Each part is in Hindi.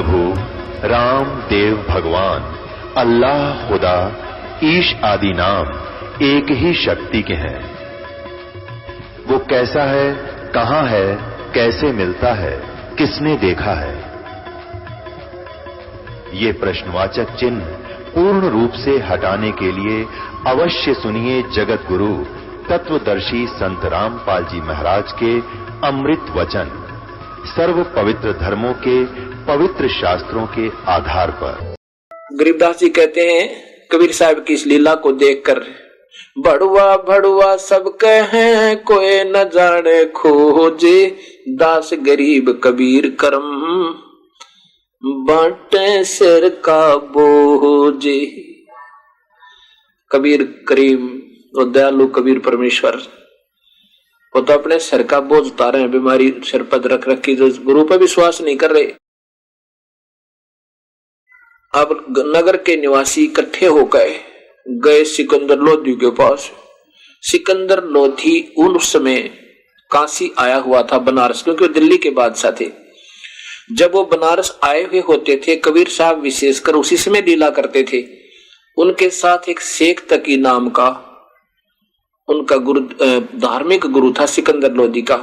प्रभु राम देव भगवान अल्लाह खुदा ईश आदि नाम एक ही शक्ति के हैं। वो कैसा है, कहां है, कैसे मिलता है, किसने देखा है? ये प्रश्नवाचक चिन्ह पूर्ण रूप से हटाने के लिए अवश्य सुनिए जगत गुरु तत्वदर्शी संत रामपाल जी महाराज के अमृत वचन, सर्व पवित्र धर्मों के पवित्र शास्त्रों के आधार पर। गरीबदास जी कहते हैं कबीर साहब की इस लीला को देखकर, भड़ुआ भड़ुआ सब कहें कोई न जाने खोजे, दास गरीब कबीर करम बांटे सिर का बोझे। कबीर करीम और दयालु कबीर परमेश्वर वो तो अपने सिर का बोझ उतारे हैं, बीमारी सिर पर रख रखी, जो गुरु पर विश्वास नहीं कर रहे। अब नगर के निवासी इकट्ठे होकर गए सिकंदर लोधी के पास। सिकंदर लोधी उस समय काशी आया हुआ था, बनारस, क्योंकि वो दिल्ली के बादशाह थे। जब वो बनारस आए हुए होते थे, कबीर साहब विशेषकर उसी समय लीला करते थे। उनके साथ एक शेख तकी नाम का उनका गुरु, धार्मिक गुरु था सिकंदर लोधी का,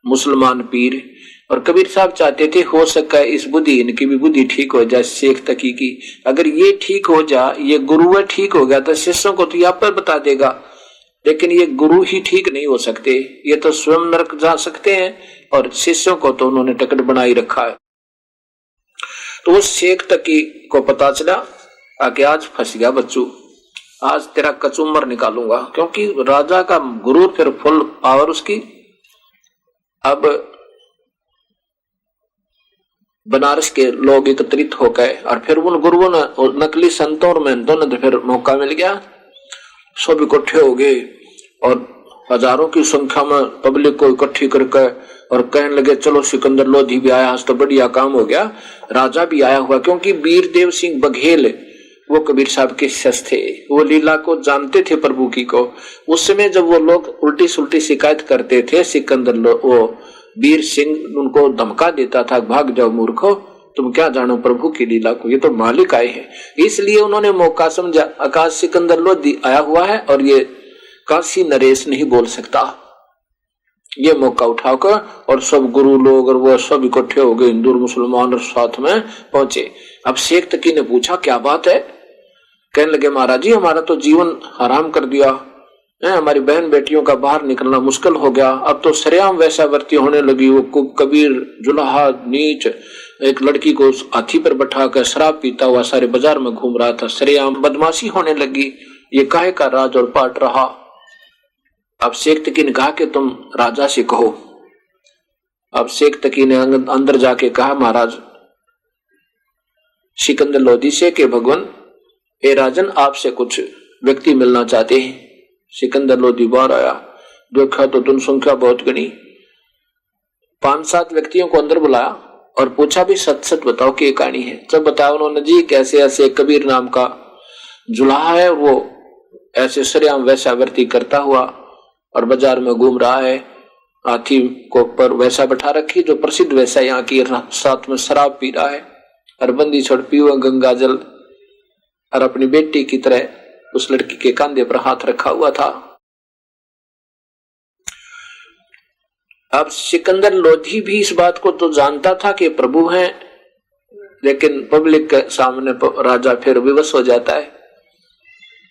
मुसलमान पीर। और कबीर साहब चाहते थे हो सके इस बुद्धि, इनकी भी बुद्धि ठीक हो जाए, शेख तकी की। अगर ये ठीक हो जाए, ये गुरु ठीक हो गया तो शिष्यों को तो यहाँ पर बता देगा, लेकिन ये गुरु ही ठीक नहीं हो सकते, ये तो स्वयं नरक जा सकते हैं, और शिष्यों को तो उन्होंने टिकट बनाई रखा है। तो उस शेख तकी को पता चला कि आज फंस गया बच्चू, आज तेरा कचूमर निकालूंगा, क्योंकि राजा का गुरु फिर फुल पावर उसकी। अब बनारस के लोग एकत्रित हो गए और फिर उन गुरुओं ने और नकली संतों और महंतों ने तो फिर मौका मिल गया, सब इकट्ठे हो गए और हजारों की संख्या में पब्लिक को इकट्ठी करके और कहने लगे चलो सिकंदर लोधी भी आया, आज तो बढ़िया काम हो गया, राजा भी आया हुआ। क्योंकि वीरदेव सिंह बघेल वो कबीर साहब के शिष्य थे, वो लीला को जानते थे प्रभु की को। उस समय जब वो लोग उल्टी सुल्टी शिकायत करते थे, सिकंदर वो वीर सिंह उनको धमका देता था, भाग जाओ मूर्खो, तुम क्या जानो प्रभु की लीला को, ये तो मालिक आए हैं। इसलिए उन्होंने मौका समझा, आकाश सिकंदर लोधी आया हुआ है और ये काशी नरेश नहीं बोल सकता, ये मौका उठाकर और सब गुरु लोग और वो सब इकट्ठे हो गए, हिंदू मुसलमान और साथ में पहुंचे। अब शेख तकी ने पूछा क्या बात है? कहने लगे महाराज जी हमारा तो जीवन हराम कर दिया है, हमारी बहन बेटियों का बाहर निकलना मुश्किल हो गया, अब तो सरेआम वैश्यावृत्ति होने लगी। वो कबीर जुलाहा नीच एक लड़की को हाथी पर बैठा कर शराब पीता हुआ सारे बाजार में घूम रहा था, सरेआम बदमाशी होने लगी, ये काहे का राज और पाट रहा। अब शेख तकी ने कहा कि तुम राजा से कहो। अब शेख तकी ने अंदर जाके कहा महाराज सिकंदर लोधी से कि भगवान ए राजन आपसे कुछ व्यक्ति मिलना चाहते हैं। सिकंदर लोधी बाहर आया, देखा तो जनसंख्या बहुत गनी, 5-7 व्यक्तियों को अंदर बुलाया और पूछा भी सच सच बताओ कि कहानी है। जब बताया उन्होंने जी कैसे ऐसे कबीर नाम का जुलाहा है, वो ऐसे सरेआम वैश्यावृत्ति करता हुआ और बाजार में घूम रहा है, हाथी को पर वैसा बैठा रखी जो प्रसिद्ध वैसा यहाँ की, साथ में शराब पी रहा है और बंदी छोड़ पी हुआ गंगा जल, और अपनी बेटी की तरह उस लड़की के कंधे पर हाथ रखा हुआ था। अब सिकंदर लोधी भी इस बात को तो जानता था कि प्रभु हैं, लेकिन पब्लिक के सामने राजा फिर विवश हो जाता है।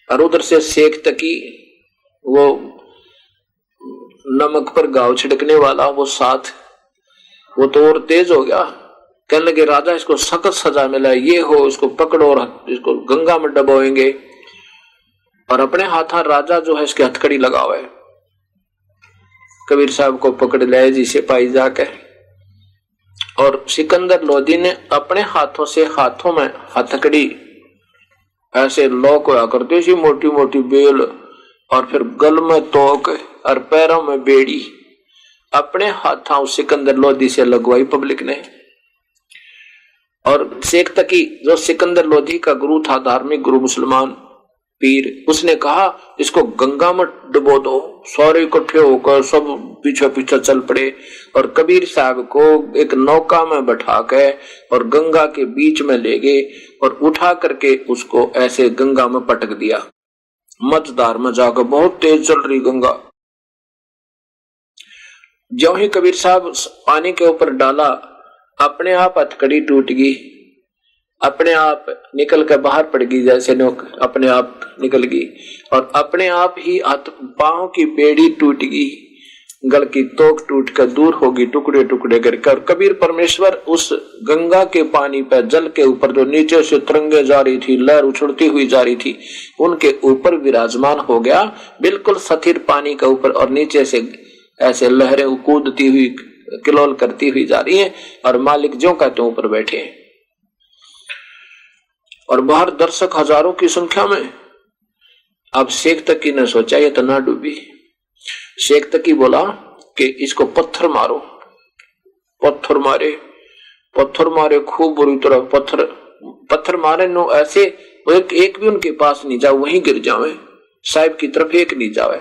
और उधर से शेख तकी वो नमक पर गाव छिड़कने वाला, वो साथ वो तो और तेज हो गया, कहने लगे राजा इसको सख्त सजा मिला, ये हो इसको पकड़ो और इसको गंगा में डबोएंगे। और अपने हाथा राजा जो है इसके हथकड़ी लगाओ है। कबीर साहब को पकड़ लाए जी सिपाही जाकर, और सिकंदर लोधी ने अपने हाथों से हाथों में हथकड़ी ऐसे लॉक हुआ करते सी मोटी मोटी बेल, और फिर गल में तोक और पैरों में बेड़ी अपने हाथों सिकंदर लोधी से लगवाई पब्लिक ने। और शेख तकी जो सिकंदर लोधी का गुरु था, धार्मिक गुरु मुसलमान, पीर, उसने कहा इसको गंगा में डुबो दो। सारे इकट्ठे होकर सब पीछे पीछे चल पड़े और कबीर साहब को एक नौका में बैठा के और गंगा के बीच में ले गए और उठा करके उसको ऐसे गंगा में पटक दिया। मझधार में जाकर, बहुत तेज चल रही गंगा। ज्यों ही कबीर साहब पानी के ऊपर डाला, अपने आप हथकड़ी टूट गई, अपने आप निकल कर बाहर पड़ गई, जैसे नोक अपने आप निकल गई और अपने आप ही पांव की बेड़ी टूट गई, गल की तोक टूट कर दूर होगी टुकड़े टुकड़े करके। और कबीर परमेश्वर उस गंगा के पानी पर, जल के ऊपर जो नीचे से तरंगे जा रही थी, लहर उछड़ती हुई जा रही थी, उनके ऊपर विराजमान हो गया, बिल्कुल स्थिर पानी के ऊपर, और नीचे से ऐसे लहरें कूदती हुई किलोल करती हुई जा रही है और मालिक ज्यों का त्यों ऊपर बैठे हैं। और बाहर दर्शक हजारों की संख्या में। अब शेख तकी ने सोचा ये तो ना डूबी। शेख तकी बोला कि इसको पत्थर मारो। पत्थर मारे खूब बुरी तरह पत्थर मारे नो ऐसे एक भी उनके पास नहीं जाओ, वहीं गिर जावे, साहिब की तरफ एक नहीं जावे।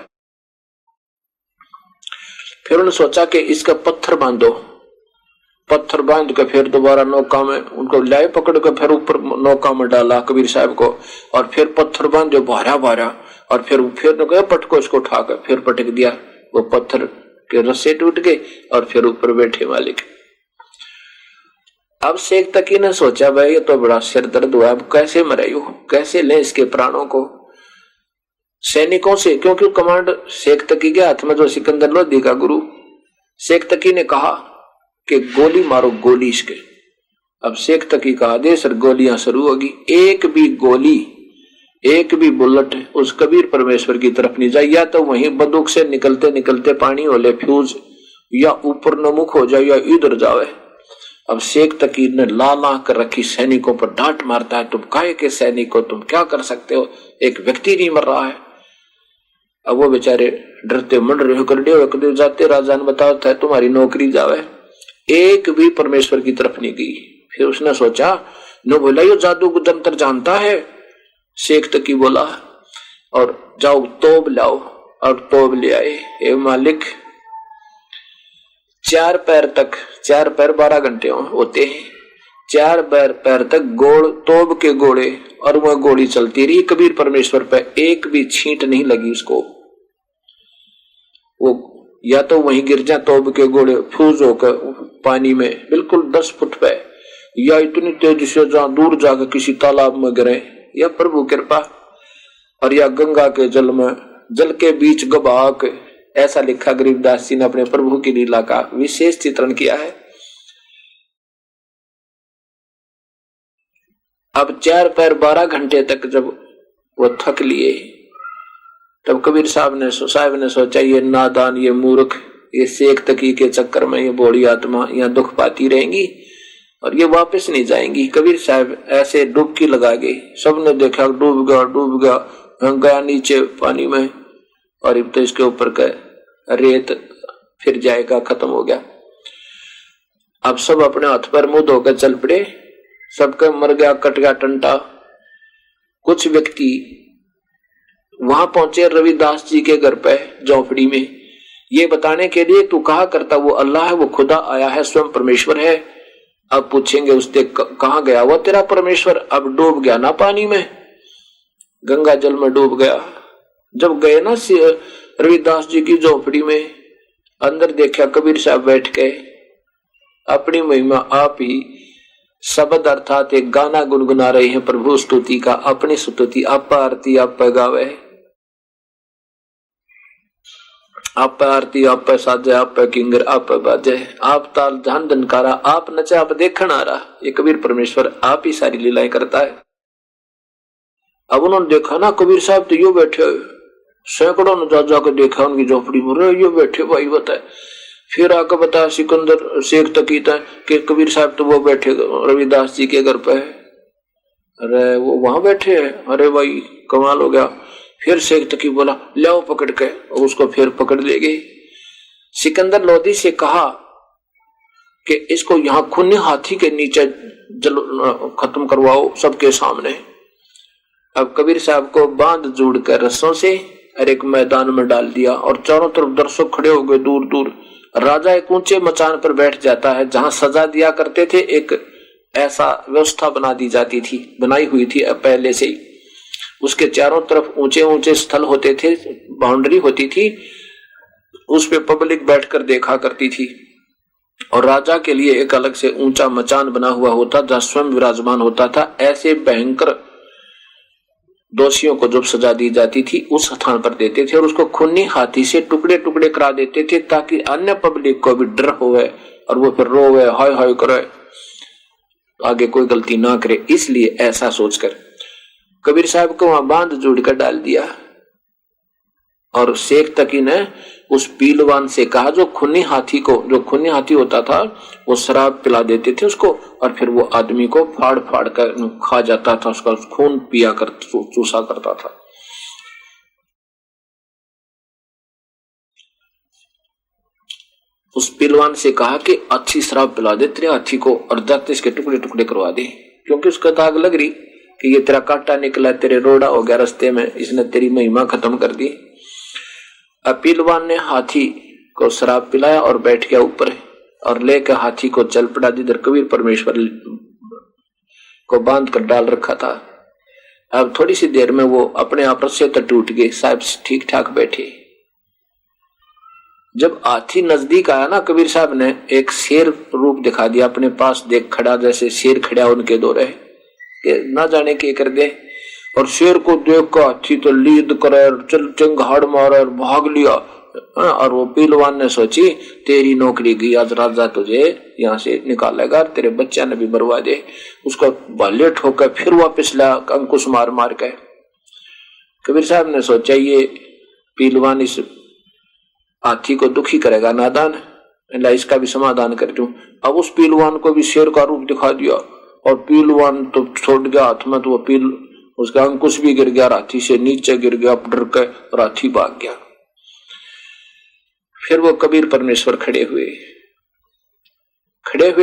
फिर उन्होंने सोचा कि इसका पत्थर बांधो। पत्थर बांध के फिर दोबारा नौका में उनको लाए पकड़ के फिर ऊपर नौका में डाला कबीर साहब को, और फिर पत्थर बांधो भारा और फिर पटको इसको उठा कर फिर पटक दिया। वो पत्थर के रस्से टूट गए और फिर ऊपर बैठे मालिक। अब शेख तकी ने सोचा भाई ये तो बड़ा सिर दर्द हुआ, अब कैसे मरायू, कैसे ले इसके प्राणों को सैनिकों से, क्योंकि कमांड शेख तकी के हाथ में जो सिकंदर लोधी का गुरु। शेख तकी ने कहा कि गोली मारो, गोली इसके। अब शेख तकी का आदेश और गोलियां शुरू होगी। एक भी गोली, एक भी बुलेट उस कबीर परमेश्वर की तरफ नहीं जाए, या तो वहीं बंदूक से निकलते निकलते पानी हो ले फ्यूज, या ऊपर नमुक हो जाए या इधर जावे। अब शेख तकी ने ला कर रखी सैनिकों पर डांट मारता है, तुम काहे के सैनिक हो, तुम क्या कर सकते हो, एक व्यक्ति नहीं मर रहा है। अब वो बेचारे डरते मंड रहे हो कर जाते, राजा ने बताया था तुम्हारी नौकरी जावे। एक भी परमेश्वर की तरफ नहीं गई। फिर उसने सोचा, नो बोला ये जादू जंतर जानता है। शेख तकी बोला और जाओ तोब लाओ, और तोब ले आए। ए मालिक, 4 पैर 12 घंटे होते हैं, 4 पैर तक तोब के गोले, और वह गोली चलती रही कबीर परमेश्वर पे, एक भी छींट नहीं लगी उसको। वो या तो वहीं गिर जा तोब के गोले फ्यूज होकर पानी में बिल्कुल 10 फुट पे, या इतनी तेजी से जहां दूर जाकर किसी तालाब में गिरे, या प्रभु कृपा, और या गंगा के जल के बीच गबाक। ऐसा लिखा गरीबदास जी ने अपने प्रभु की लीला का विशेष चित्रण किया है। अब 4 पैर 12 घंटे तक जब वो थक लिए, तब कबीर साहब ने सोचा ये नादान, ये मूर्ख, ये शेख तकी के चक्कर में ये बूढ़ी आत्मा यहाँ दुख पाती रहेंगी और ये वापस नहीं जाएंगी। कबीर साहब ऐसे डुबकी लगा गए, सबने देखा डूब गया नीचे पानी में, और अब तो इसके ऊपर का रेत फिर जाएगा, खत्म हो गया। अब सब अपने हाथ पर मुंह धोकर चल पड़े, सबका मर गया, कट गया टंटा। कुछ व्यक्ति वहां पहुंचे रविदास जी के घर पे झोपड़ी में, ये बताने के लिए तू कहा करता वो अल्लाह है, वो खुदा आया है, स्वयं परमेश्वर है। अब पूछेंगे उससे कहां गया वो तेरा परमेश्वर? अब डूब गया ना पानी में, गंगा जल में डूब गया। जब गए ना रविदास जी की झोपड़ी में, अंदर देखा कबीर साहब बैठ के अपनी महिमा आप ही शब्द अर्थात एक गाना गुनगुना रहे हैं प्रभु स्तुति का, अपनी स्तुति आप आरती आप गावे, आप आरती आप साजे, आप किंगर आप बाजे, आप ताल ध्यान धनकारा, आप नचे आप देखण आ रहा। ये कबीर परमेश्वर आप ही सारी लीलाएं करता है। अब उन्होंने देखा ना कबीर साहब तो यो बैठे, सैकड़ों ने जा जाकर देखा उनकी झोपड़ी में, यो बैठे भाई बताए। फिर आकर बताया सिकंदर शेख तकी था कि कबीर साहब तो वो बैठे रविदास जी के घर पे है। अरे वो वहां बैठे हैं, अरे भाई कमाल हो गया। फिर शेख तकी बोला लाओ पकड़ के, और उसको फिर पकड़ ले गए। सिकंदर लोधी से कहा कि इसको यहाँ खूनी हाथी के नीचे खत्म करवाओ सबके सामने। अब कबीर साहब को बांध जोड़ कर रस्सों से और एक मैदान में डाल दिया और चारों तरफ दर्शक खड़े हो गए दूर दूर। राजा एक ऊंचे मचान पर बैठ जाता है जहां सजा दिया करते थे। एक ऐसा व्यवस्था बना दी जाती थी, बनाई हुई थी पहले से ही। उसके चारों तरफ ऊंचे ऊंचे स्थल होते थे, बाउंड्री होती थी, उस पे पब्लिक बैठकर देखा करती थी। और राजा के लिए एक अलग से ऊंचा मचान बना हुआ होता जहां स्वयं विराजमान होता था। ऐसे भयंकर दोषियों को जब सजा दी जाती थी उस स्थान पर देते थे और उसको खूनी हाथी से टुकड़े टुकड़े करा देते थे ताकि अन्य पब्लिक को भी डर होवे और वो फिर रोवे, हाय हाय करे, आगे कोई गलती ना करे। इसलिए ऐसा सोचकर कबीर साहब को वहां बांध जोड़कर डाल दिया। और शेख तकी ने उस पीलवान से कहा जो खूनी हाथी होता था वो शराब पिला देते थे उसको और फिर वो आदमी को फाड़ फाड़ कर खा जाता था, उसका खून पिया कर चूसा करता था। उस पीलवान से कहा कि अच्छी शराब पिला दे तेरे हाथी को और जाते इसके टुकड़े टुकड़े करवा दे, क्योंकि उसका दाग लग रही कि ये तेरा कांटा निकला, तेरे रोड़ा हो गया रास्ते में, इसने तेरी महिमा खत्म कर दी। अब पीलवान ने हाथी को शराब पिलाया और बैठ गया ऊपर और लेकर हाथी को चल पड़ा जिधर कबीर परमेश्वर को बांध कर डाल रखा था। अब थोड़ी सी देर में वो अपने आप रस्से तक टूट गए, साहब ठीक ठाक बैठे। जब हाथी नजदीक आया ना, कबीर साहब ने एक शेर रूप दिखा दिया अपने पास, देख खड़ा जैसे शेर खड़ा उनके दौरे कि ना जाने के कर दे। और शेर को देख कर हाथी तो लीद कर चल चंगाड़ मारा और भाग लिया। और वो पीलवान ने सोची तेरी नौकरी गई, आज राजा तुझे यहाँ से निकालेगा, तेरे बच्चा ने भी मरवा दे। उसको भाले ठोकर फिर वापिस ला अंकुश मार मार के। कबीर साहब ने सोचा ये पीलवान इस हाथी को दुखी करेगा, नादान, इसका भी समाधान कर दूं। अब उस पीलवान को भी शेर का रूप दिखा दिया और पीलवान तो छोड़ गया हाथ में, तो वो पील उसका अंकुश भी गिर गया, हाथी से नीचे गिर गया डर के और हाथी भाग गया। फिर वो कबीर परमेश्वर खड़े हुए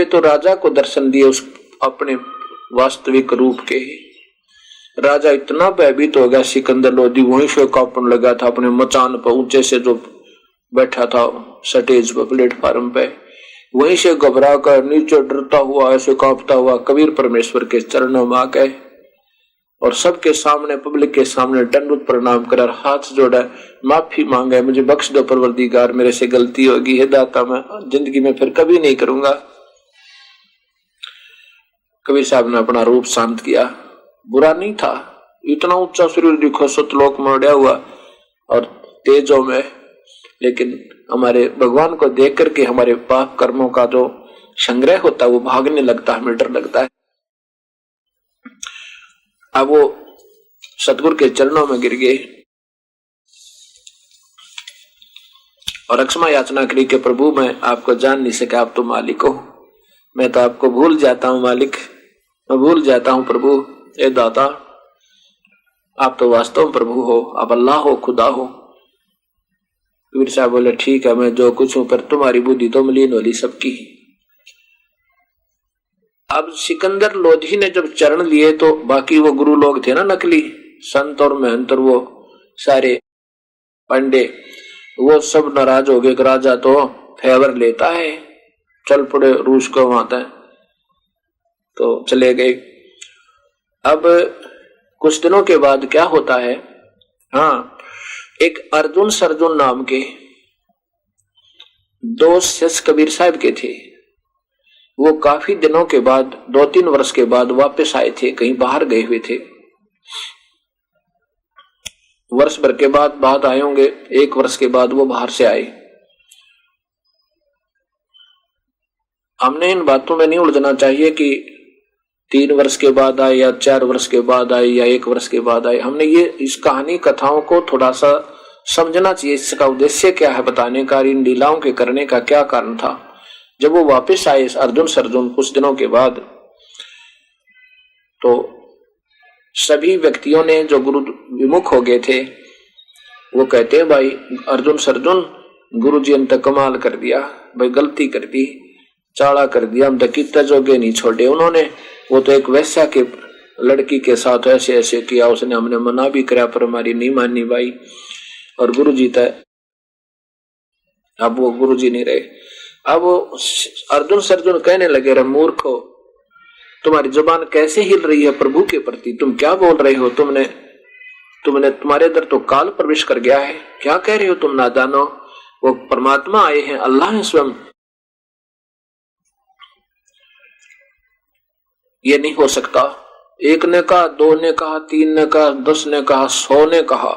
तो राजा को दर्शन दिए उस अपने वास्तविक रूप के। राजा इतना भयभीत हो गया, सिकंदर लोधी वहीं से कांपने लगा था अपने मचान पर, ऊंचे से जो बैठा था स्टेज पर प्लेटफार्म पे, वहीं से घबरा कर नीचे डरता हुआ ऐसे कांपता हुआ कबीर परमेश्वर के चरणों में आ गए और सबके सामने पब्लिक के सामने दंडवत प्रणाम कर हाथ जोड़ा, माफी मांगे, मुझे बख्श दो परवरदिगार, मेरे से गलती होगी, हे दाता मैं जिंदगी में फिर कभी नहीं करूंगा। कबीर साहब ने अपना रूप शांत किया, बुरा नहीं था, इतना ऊंचा शरीर दिखो सतलोक में उड़ा हुआ और तेजों में, लेकिन हमारे भगवान को देख करके हमारे पाप कर्मों का जो संग्रह होता है वो भागने लगता है, हमें डर लगता है। अब वो सतगुरु के चरणों में गिर गए और अक्षमा याचना करी कि प्रभु मैं आपको जान नहीं सका, आप तो मालिक हो, मैं तो आपको भूल जाता हूं मालिक, मैं भूल जाता हूं प्रभु, ए दाता आप तो वास्तव में प्रभु हो, आप अल्लाह हो, खुदा हो। कबीर साहब बोले ठीक है मैं जो कुछ हूं, पर तुम्हारी बुद्धि तो मलिन होली सबकी। अब सिकंदर लोधी ने जब चरण लिए तो बाकी वो गुरु लोग थे ना, नकली संत और महंत और वो सारे पंडे, वो सब नाराज हो गए कि राजा तो फेवर लेता है, चल पड़े रूस को वहां तक, तो चले गए। अब कुछ दिनों के बाद क्या होता है, हाँ, एक अर्जुन सरजुन नाम के दो शिष्य कबीर साहब के थे। वो काफी दिनों के बाद 2-3 वर्ष के बाद वापस आए थे, कहीं बाहर गए हुए थे, वर्ष भर के बाद आए होंगे, 1 वर्ष के बाद वो बाहर से आए। हमने इन बातों में नहीं उलझना चाहिए कि 3 वर्ष के बाद आए या 4 वर्ष के बाद आए या 1 वर्ष के बाद आए। हमने ये इस कहानी कथाओं को थोड़ा सा समझना चाहिए, इसका उद्देश्य क्या है बताने का, इन लीलाओं के करने का क्या कारण था। जब वो वापस आए अर्जुन सरजुन कुछ दिनों के बाद, तो सभी व्यक्तियों ने जो गुरु विमुख हो गए थे वो कहते हैं भाई अर्जुन सरजुन गुरु जी ने तो कमाल कर दिया, भाई गलती कर दी, चाड़ा कर दिया, हम तो कितना जोगे नहीं छोड़े उन्होंने, वो तो एक वैश्या के लड़की के साथ ऐसे ऐसे किया उसने, हमने मना भी कराया पर हमारी नहीं मानी भाई। और गुरुजी तय, अब वो गुरुजी नहीं रहे। अब वो अर्जुन कहने लगे, रे मूर्खो, तुम्हारी जुबान कैसे हिल रही है प्रभु के प्रति, तुम क्या बोल रहे हो? तुमने तुम्हारे अंदर तो काल प्रवेश कर गया है, क्या कह रहे हो तुम नादानो? वो परमात्मा आए हैं, अल्लाह है स्वयं। ये नहीं हो सकता। एक ने कहा, दो ने कहा, तीन ने कहा, 10 ने कहा, 100 ने कहा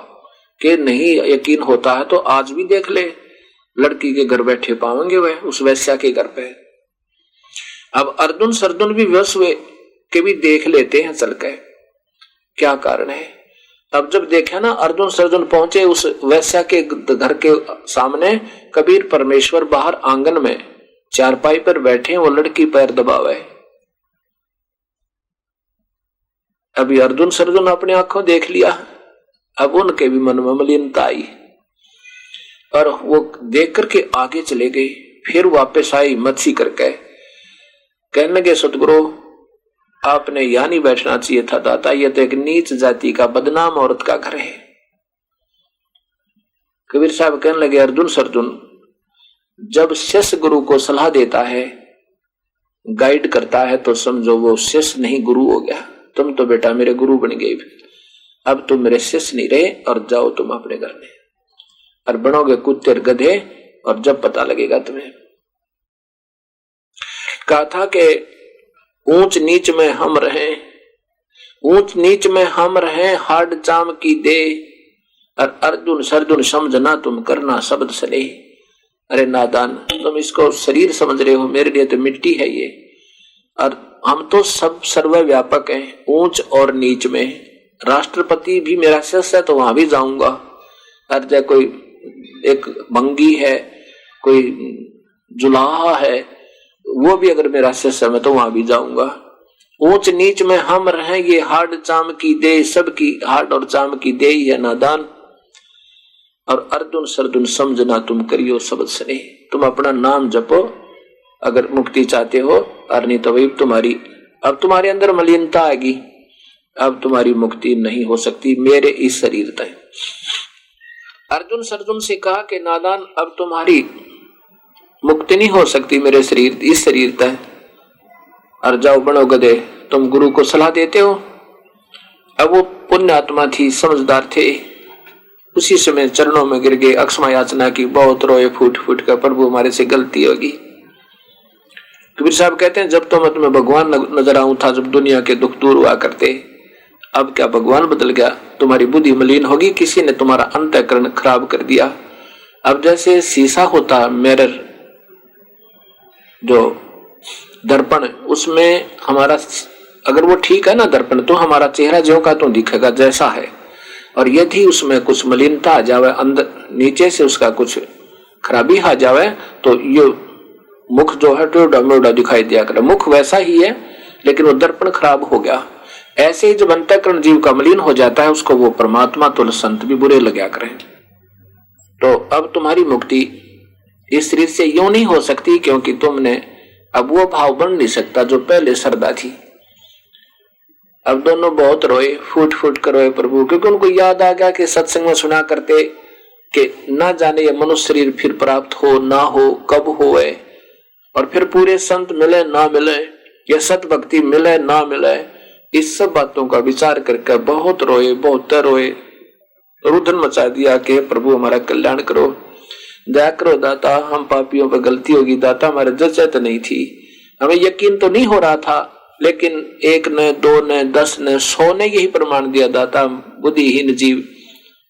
कि नहीं यकीन होता है तो आज भी देख ले, लड़की के घर बैठे पाएंगे वह उस वैश्या के घर पे। अब अर्जुन भी विवश हुए कि भी देख लेते हैं चल के, क्या कारण है। अब जब देखा ना, अर्जुन पहुंचे उस वैश्या के घर के सामने, कबीर परमेश्वर बाहर आंगन में चारपाई पर बैठे, वो लड़की पैर दबावे। अभी अर्जुन अपने आंखों देख लिया, अब उनके भी मन में मलिनता आई और वो देख करके आगे चले गए। फिर वापस आई मच्छी करके, कहने लगे, सतगुरु आपने यहां नहीं बैठना चाहिए था दाता, ये तो एक नीच जाति का बदनाम औरत का घर है। कबीर साहब कहने लगे, अर्जुन जब शिष्य गुरु को सलाह देता है, गाइड करता है, तो समझो वो शिष्य नहीं गुरु हो गया। तुम तो बेटा मेरे गुरु बन गए, अब तुम मेरे शिष्य नहीं रहे, और जाओ तुम अपने घर में और बनोगे कुत्ते और गधे, और जब पता लगेगा तुम्हें। कहा था कि ऊंच नीच में हम रहें, ऊंच नीच में हम रहें, हाड चाम की दे, और अर्जुन समझना तुम करना शब्द सने। अरे नादान, तुम इसको शरीर समझ रहे हो, मेरे लिए तो मिट्टी है ये, और हम तो सब सर्वव्यापक हैं, ऊंच और नीच में। राष्ट्रपति भी मेरा शिष्य है तो वहां भी जाऊंगा, और चाहे कोई एक भंगी है, कोई जुलाहा है, वो भी अगर मेरा शिष्य है मैं तो वहां भी जाऊंगा। ऊंच नीच में हम रहें, ये हाड चाम की दे, सबकी हाड और चाम की दे ही है नादान। और अर्जुन समझना तुम करियो शब्द सने, तुम अपना नाम जपो अगर मुक्ति चाहते हो, और नहीं तो वही अब तुम्हारे अंदर मलिनता आएगी, अब तुम्हारी मुक्ति नहीं हो सकती मेरे इस शरीर तय। अर्जुन से कहा कि नादान, अब तुम्हारी मुक्ति नहीं हो सकती मेरे शरीर इस शरीर तय, और जाओ बनो गधे, तुम गुरु को सलाह देते हो। अब वो पुण्य आत्मा थी, समझदार थे, उसी समय चरणों में गिर गए, अक्षमा याचना की, बहुत रोए फूट फूट कर, प्रभु हमारे से गलती होगी। कबीर साहब कहते हैं, जब तो मैं तुम्हें भगवान नजर आऊं था, जब दुनिया के दुख दूर हुआ करते, अब क्या भगवान बदल गया? तुम्हारी बुद्धि मलिन होगी, किसी ने तुम्हारा अंतःकरण खराब कर दिया। अब जैसे शीशा होता, मिरर जो दर्पण, उसमें हमारा अगर वो ठीक है ना दर्पण, तो हमारा चेहरा जो का तो दिखेगा जैसा है, और यदि उसमें कुछ मलिनता आ जावे, अंदर नीचे से उसका कुछ खराबी आ जावे, तो ये मुख जो है टेढ़ा मेढ़ा दिखाई दिया करे। मुख वैसा ही है लेकिन वो दर्पण खराब हो गया। ऐसे ही जब अंतःकरण जीव का मलिन हो जाता है, उसको वो परमात्मा तो संत भी बुरे लगा करें। तो अब तुम्हारी मुक्ति इस शरीर से यूं नहीं हो सकती, क्योंकि तुमने अब वो भाव बन नहीं सकता जो पहले श्रद्धा थी। अब दोनों बहुत रोए, फूट फूट कर रोए प्रभु, क्योंकि उनको याद आ गया कि सत्संग में सुना करते कि ना जाने ये मनुष्य शरीर फिर प्राप्त हो ना हो, कब होए, और फिर पूरे संत मिले ना मिले, या सत भक्ति मिले ना मिले, इस सब बातों का विचार करके बहुत रोए, बहुत रोए, रुदन मचा दिया कि प्रभु हमारा कल्याण करो, दया करो दाता, हम पापियों पर गलती होगी दाता, हमारे जजत नहीं थी, हमें यकीन तो नहीं हो रहा था, लेकिन 1 ने 2 ने 10 ने 100 ने यही प्रमाण दिया दाता, बुद्धिहीन जीव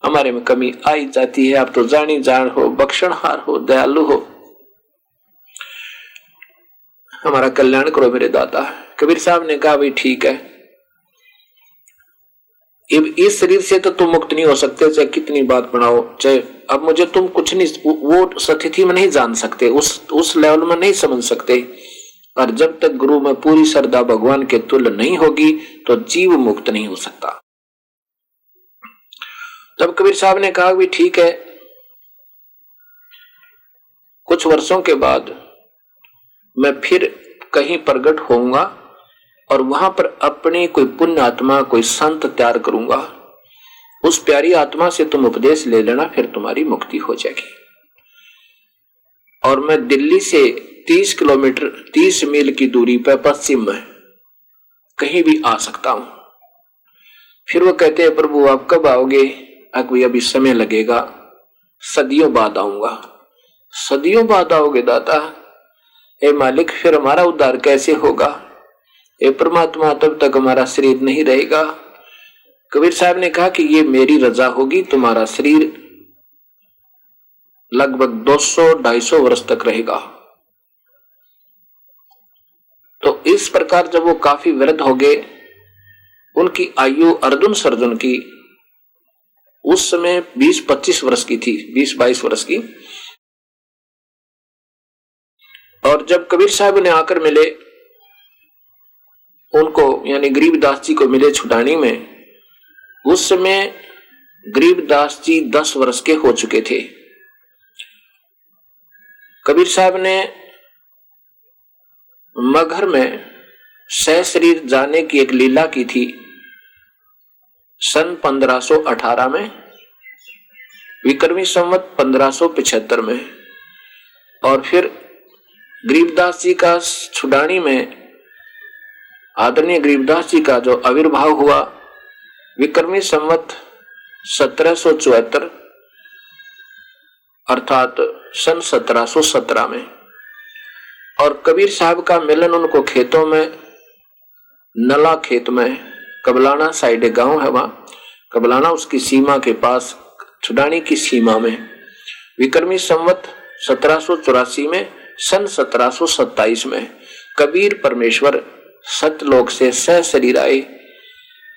हमारे में कमी आई जाती है, आप तो जानी जान हो, बख्शणहार हो, दयालु हो, हमारा कल्याण करो मेरे दाता। कबीर साहब ने कहा भाई ठीक है, इस शरीर से तो तुम मुक्त नहीं हो सकते, चाहे कितनी बात बनाओ, चाहे अब मुझे तुम कुछ नहीं, वो स्थिति में नहीं जान सकते, उस लेवल में नहीं समझ सकते, और जब तक गुरु में पूरी श्रद्धा भगवान के तुल्य नहीं होगी तो जीव मुक्त नहीं हो सकता। तब कबीर साहब ने कहा भी ठीक है, कुछ वर्षों के बाद मैं फिर कहीं प्रकट होऊंगा और वहां पर अपनी कोई पुण्य आत्मा, कोई संत तैयार करूंगा। उस प्यारी आत्मा से तुम उपदेश ले लेना, फिर तुम्हारी मुक्ति हो जाएगी। और मैं दिल्ली से 30 किलोमीटर 30 मील की दूरी पर पश्चिम में कहीं भी आ सकता हूं। फिर वो कहते हैं, प्रभु आप कब आओगे? अभी समय लगेगा, सदियों बाद आऊंगा। सदियों बाद आओगे दाता? ए मालिक, फिर हमारा उद्धार कैसे होगा? ए परमात्मा, तब तक हमारा शरीर नहीं रहेगा। कबीर साहब ने कहा कि ये मेरी रजा होगी, तुम्हारा शरीर लगभग 200-250 वर्ष तक रहेगा। तो इस प्रकार जब वो काफी वृद्ध हो गए, उनकी आयु अर्जुन सर्जुन की उस समय 20-25 वर्ष की थी, 20-22 वर्ष की। और जब कबीर साहब ने आकर मिले उनको, यानी गरीबदास जी को मिले छुटानी में, उस समय गरीबदास जी 10 वर्ष के हो चुके थे। कबीर साहब ने मगहर में सहशरीर जाने की एक लीला की थी सन 1518 में, विक्रमी संवत 1575 में। और फिर गरीबदास जी का छुड़ानी में आदरणीय गरीबदास जी का जो आविर्भाव हुआ विक्रमी संवत 1774 अर्थात सन 1717 में। और कबीर साहब का मिलन उनको खेतों में, नला खेत में, कबलाना साइड गांव है वहां, कबलाना उसकी सीमा के पास, छुड़ानी की सीमा में, विक्रमी संवत 1784 में, सन 1727 में कबीर परमेश्वर सतलोक से सहशरीर आए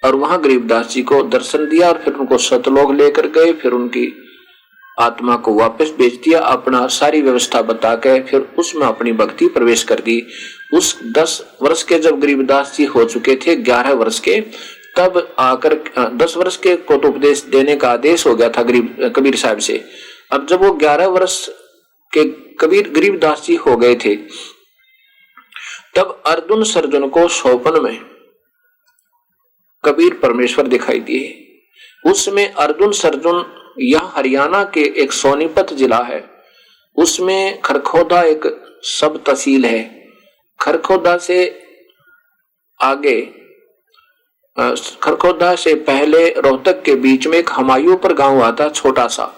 और वहां गरीबदास जी को दर्शन दिया और फिर उनको सतलोक लेकर गए। फिर उनकी आत्मा को वापस भेज दिया, अपना सारी व्यवस्था बता के फिर उसमें अपनी भक्ति प्रवेश कर दी। उस 10 वर्ष के जब गरीबदास जी हो चुके थे, 11 वर्ष के, तब आकर 10 वर्ष के को तो उपदेश देने का आदेश हो गया था कबीर साहब से। अब जब वो 11 वर्ष के गरीबदास जी हो गए थे, तब अर्जुन सर्जुन को स्वप्न में कबीर परमेश्वर दिखाई दिए। उसमें अर्जुन सर्जुन, यह हरियाणा के एक सोनीपत जिला है, उसमें खरखोदा एक सब तहसील है। खरखोदा से आगे, खरखोदा से पहले रोहतक के बीच में एक हमायूंपुर गांव आता, छोटा सा।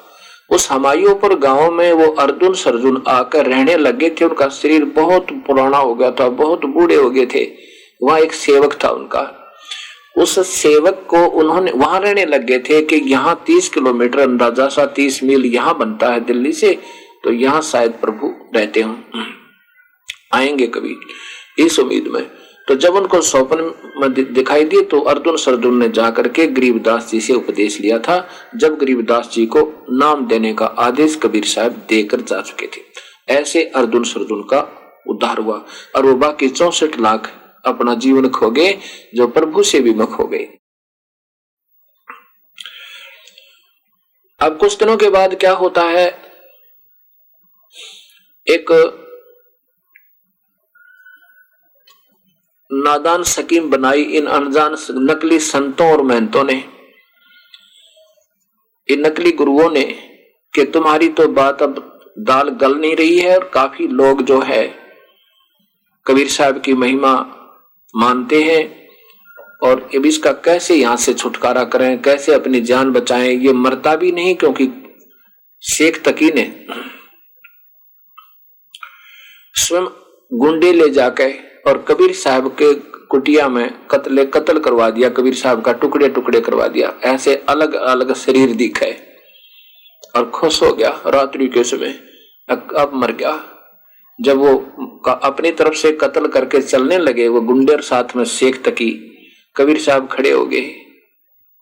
उस हमायूंपुर गांव में वो अर्जुन सर्जुन आकर रहने लगे थे। उनका शरीर बहुत पुराना हो गया था, बहुत बूढ़े हो गए थे। वहां एक सेवक था उनका, उस सेवक को उन्होंने वहां रहने लगे थे कि यहाँ 30 किलोमीटर, अंदाजा सा 30 मील यहाँ बनता है दिल्ली से, तो यहाँ शायद प्रभु रहते हों, आएंगे कभी, इस उम्मीद में। तो जब उनको स्वप्न में दिखाई दिए तो अर्जुन सर्जुन ने जाकर के गरीबदास जी से उपदेश लिया था, जब गरीबदास जी को नाम देने का आदेश कबीर साहब देकर जा चुके थे। ऐसे अर्जुन सर्जुन का उद्धार हुआ और वो बाकी 64 लाख अपना जीवन खो गए, जो प्रभु से विमुख हो गए। अब कुछ दिनों के बाद क्या होता है, एक नादान स्कीम बनाई इन अनजान नकली संतों और महंतों ने, इन नकली गुरुओं ने, कि तुम्हारी तो बात अब दाल गल नहीं रही है। और काफी लोग जो है कबीर साहब की महिमा मानते हैं और अब इसका कैसे यहां से छुटकारा करें, कैसे अपनी जान बचाएं। ये मरता भी नहीं, क्योंकि शेख तकी ने स्वयं गुंडे ले जाके और कबीर साहब के कुटिया में कत्ल करवा दिया, कबीर साहब का टुकड़े टुकड़े करवा दिया। ऐसे अलग अलग शरीर दिखे और खुश हो गया रात्रि के समय, अब मर गया। जब वो अपनी तरफ से कत्ल करके चलने लगे, वो गुंडे और साथ में शेख तकी, कबीर साहब खड़े हो गए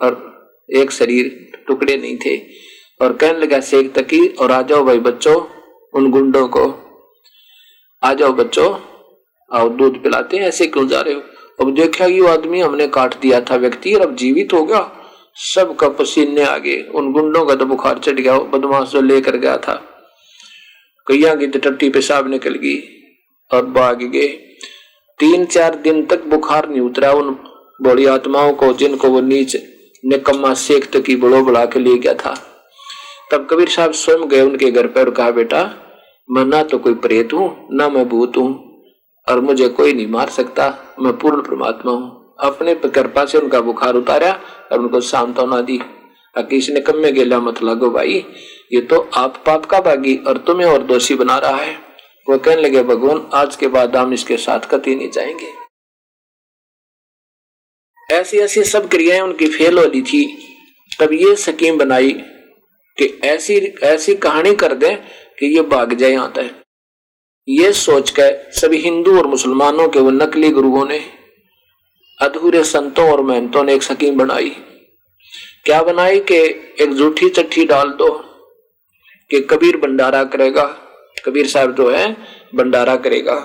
और एक शरीर टुकड़े नहीं थे। और कहने लगा शेख तकी, और आ जाओ भाई बच्चों, उन गुंडों को आ जाओ बच्चों, आओ दूध पिलाते हैं, ऐसे क्यों जा रहे हो। अब देखा ये आदमी हमने काट दिया था व्यक्ति, और अब जीवित हो गया। सबका पसीने आ गए, उन गुंडों का तो बुखार चढ़ गया, बदमाश जो लेकर गया था। कैया की टट्टी पेशाब निकल गई और भाग गए। 3-4 दिन तक बुखार नहीं उतरा उन बड़ी आत्माओं को जिनको वो नीच निकम्मा सेख्त की बड़ो बढ़ा के ले गया था। तब कबीर साहब स्वयं गए उनके घर पर और कहा, बेटा मैं ना तो कोई प्रेत हूं ना मैं भूत हूं और मुझे कोई नहीं मार सकता, मैं पूर्ण परमात्मा हूं। अपने कृपा से उनका बुखार उतारा और उनको सांत्वना दी। किसी ने कम में गेला मत लगो भाई, ये तो आप पाप का भागी और तुम्हें और दोषी बना रहा है। वो कहने लगे, भगवान आज के बाद हम इसके साथ कतई नहीं जाएंगे। ऐसी ऐसी सब क्रियाएं उनकी फेल हो ली थी। तब ये स्कीम बनाई कि ऐसी ऐसी कहानी कर दें कि ये भाग जाए यहां तक। ये सोचकर सभी हिंदू और मुसलमानों के वो नकली गुरुओं ने, अधूरे संतों और महंतों ने एक स्कीम बनाई। क्या बनाई कि एक झूठी चिट्ठी डाल दो कि कबीर भंडारा करेगा, कबीर साहब जो है भंडारा करेगा।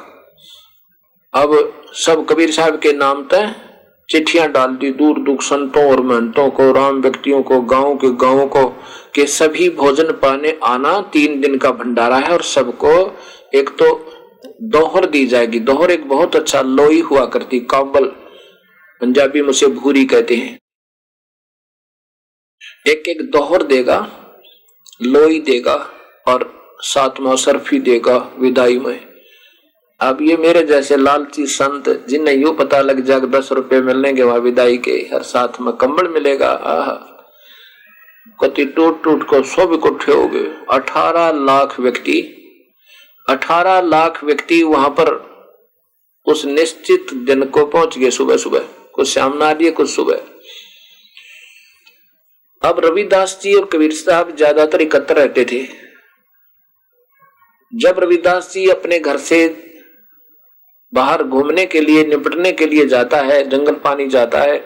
अब सब कबीर साहब के नाम तक चिट्ठियां डाल दी दूर दूर संतों और महंतों को, राम व्यक्तियों को, गांव के गांवों को कि सभी भोजन पाने आना, 3 दिन का भंडारा है और सबको एक तो दोहर दी जाएगी। दोहर एक बहुत अच्छा लोई हुआ करती, काबल पंजाबी में उसे भूरी कहते हैं। एक एक दोहर देगा, लोई देगा और साथ में सरफी देगा विदाई में। अब ये मेरे जैसे लालची संत जिन्हें यूं पता लग जाएगा 10 रुपए मिलने वहां विदाई के, हर साथ में कंबल मिलेगा, कति टूट टूट को सब इकट्ठे हो गए। 18 लाख व्यक्ति वहां पर उस निश्चित दिन को पहुंच गए। सुबह सुबह, कुछ शाम ना दिए कुछ सुबह। अब रविदास जी और कबीर साहब ज्यादातर एकत्र रहते थे। जब रविदास जी अपने घर से बाहर घूमने के लिए, निपटने के लिए जाता है, जंगल पानी जाता है,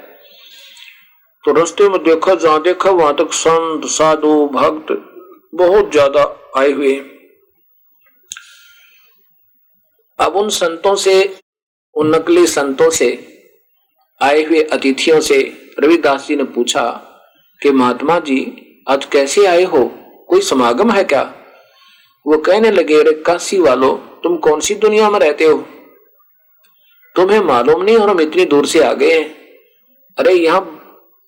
तो रास्ते में देखा जहां देखा वहां तक संत साधु भक्त बहुत ज्यादा आए हुए। अब उन संतों से, उन नकली संतों से, आए हुए अतिथियों से रविदास जी ने पूछा कि महात्मा जी आज कैसे आए हो, कोई समागम है क्या? वो कहने लगे, अरे काशी वालों, तुम कौन सी दुनिया में रहते हो, तुम्हें मालूम नहीं और हम इतनी दूर से आ गए हैं। अरे यहाँ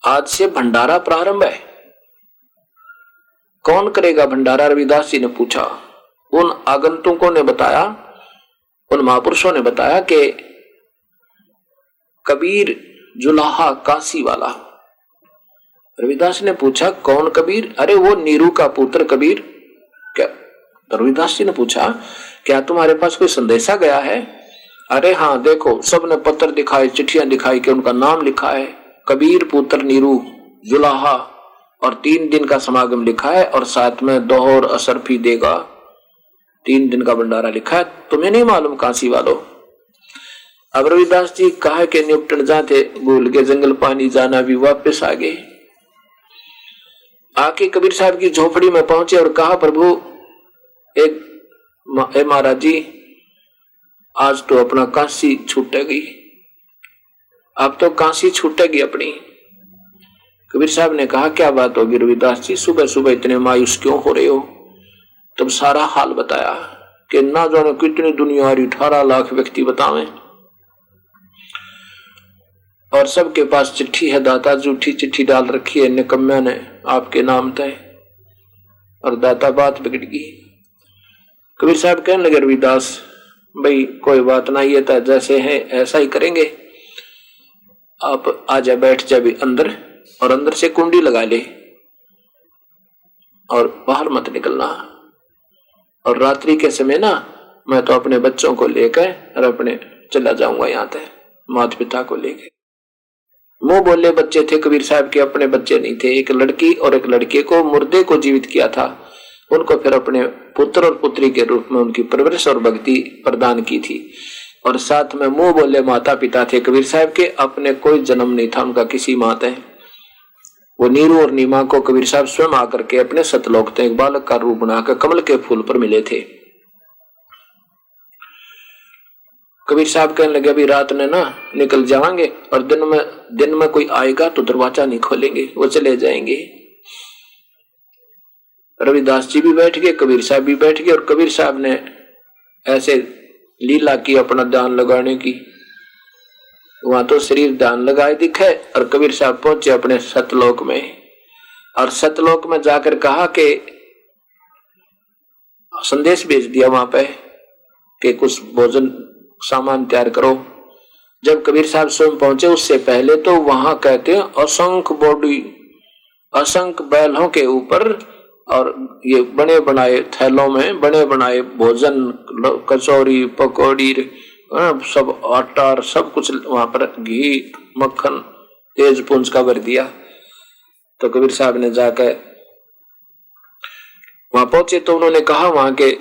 आज से भंडारा प्रारंभ है, कौन करेगा भंडारा? रविदास जी ने पूछा। उन आगंतुकों ने बताया, उन महापुरुषों ने बताया कि कबीर जुलाहा काशी वाला। रविदास ने पूछा, कौन कबीर? अरे वो नीरू का पुत्र कबीर। क्या? रविदास जी ने पूछा, क्या तुम्हारे पास कोई संदेशा गया है? अरे हाँ देखो, सबने पत्र दिखाए, चिट्ठियां दिखाई कि उनका नाम लिखा है कबीर पुत्र नीरू जुलाहा और 3 दिन का समागम लिखा है और साथ में दोहर असरफी देगा, 3 दिन का भंडारा लिखा है। तुम्हें नहीं मालूम काशी वालों? अब रविदास जी कहा कि निपटन जाते, भूल के जंगल पानी जाना भी, वापस आ गए। आके कबीर साहब की झोपड़ी में पहुंचे और कहा, प्रभु एक महाराज जी आज तो अपना काशी छूटेगी, अब तो काशी छूटेगी अपनी। कबीर साहब ने कहा, क्या बात होगी रविदास जी, सुबह सुबह इतने मायूस क्यों हो रहे हो? तब सारा हाल बताया कि ना जाने कितनी दुनिया आ रही, 18 लाख व्यक्ति बतावें और सबके पास चिट्ठी है। दाता झूठी चिट्ठी डाल रखी है निकम्मे ने आपके नाम तय, और दाता बात बिगड़ गई। कबीर साहब कहने लगे, रविदास भाई कोई बात ना, ये था जैसे है ऐसा ही करेंगे, आप आजा बैठ जा भी अंदर और अंदर से कुंडी लगा ले और बाहर मत निकलना। और रात्रि के समय ना मैं तो अपने बच्चों को लेकर और अपने चला जाऊंगा यहाँ तक, माता पिता को लेकर। मुंह बोले बच्चे थे कबीर साहब के, अपने बच्चे नहीं थे। एक लड़की और एक लड़के को मुर्दे को जीवित किया था, उनको फिर अपने पुत्र और पुत्री के रूप में उनकी परवरिश और भक्ति प्रदान की थी। और साथ में मुंह बोले माता पिता थे कबीर साहब के, अपने कोई जन्म नहीं था उनका किसी माता है। वो नीरू और नीमा को कबीर साहब स्वयं आकर के अपने सतलोक तक एक बालक का रूप बनाकर कमल के फूल पर मिले थे। कबीर साहब कहने लगे, अभी रात ने ना निकल जाएंगे और दिन में कोई आएगा तो दरवाजा नहीं खोलेंगे, वो चले जाएंगे। रविदास जी भी बैठ गए, कबीर साहब भी बैठ गए और कबीर साहब ने ऐसे लीला की अपना ध्यान लगाने की वहां तो शरीर ध्यान लगाए दिखे और कबीर साहब पहुंचे अपने सतलोक में। और सतलोक में जाकर कहा कि संदेश भेज दिया वहां पे कि कुछ भोजन सामान तैयार करो। जब कबीर साहब स्वयं पहुंचे उससे पहले तो वहां कहते हैं असंख्य बॉडी, असंख्य बैलों के ऊपर और ये बने बनाए थैलों में बने बनाए भोजन, कचौरी पकौड़ी सब आटा और सब कुछ वहां पर, घी मक्खन तेज पुंज का भर दिया। तो कबीर साहब ने जाकर वहां पहुंचे तो उन्होंने कहा वहां के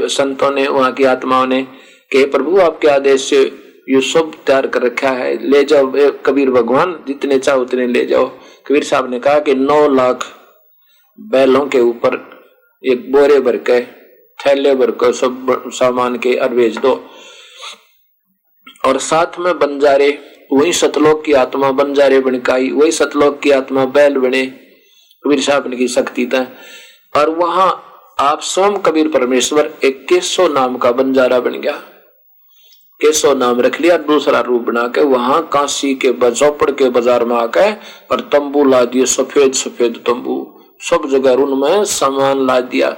संतों ने, वहां की आत्माओं ने कि प्रभु आपके आदेश से ये सब तैयार कर रखा है, ले जाओ कबीर भगवान, जितने चाहो उतने ले जाओ। कबीर साहब ने कहा कि 9 लाख बैलों के ऊपर एक बोरे भर के थैले भर के सब सामान के और भेज दो। और साथ में बंजारे, वही सतलोक की आत्मा बंजारे बनकाई, वही सतलोक की आत्मा बैल बने। कबीर साहब की शक्ति था। और वहां आप स्वयं कबीर परमेश्वर एक केशव नाम का बंजारा बन गया, केशव नाम रख लिया, दूसरा रूप बना के वहां काशी के चौपड़ के बाजार में आकर और तंबू ला दिए, सफेद सफेद तंबू, सब जगह उनमें सामान ला दिया।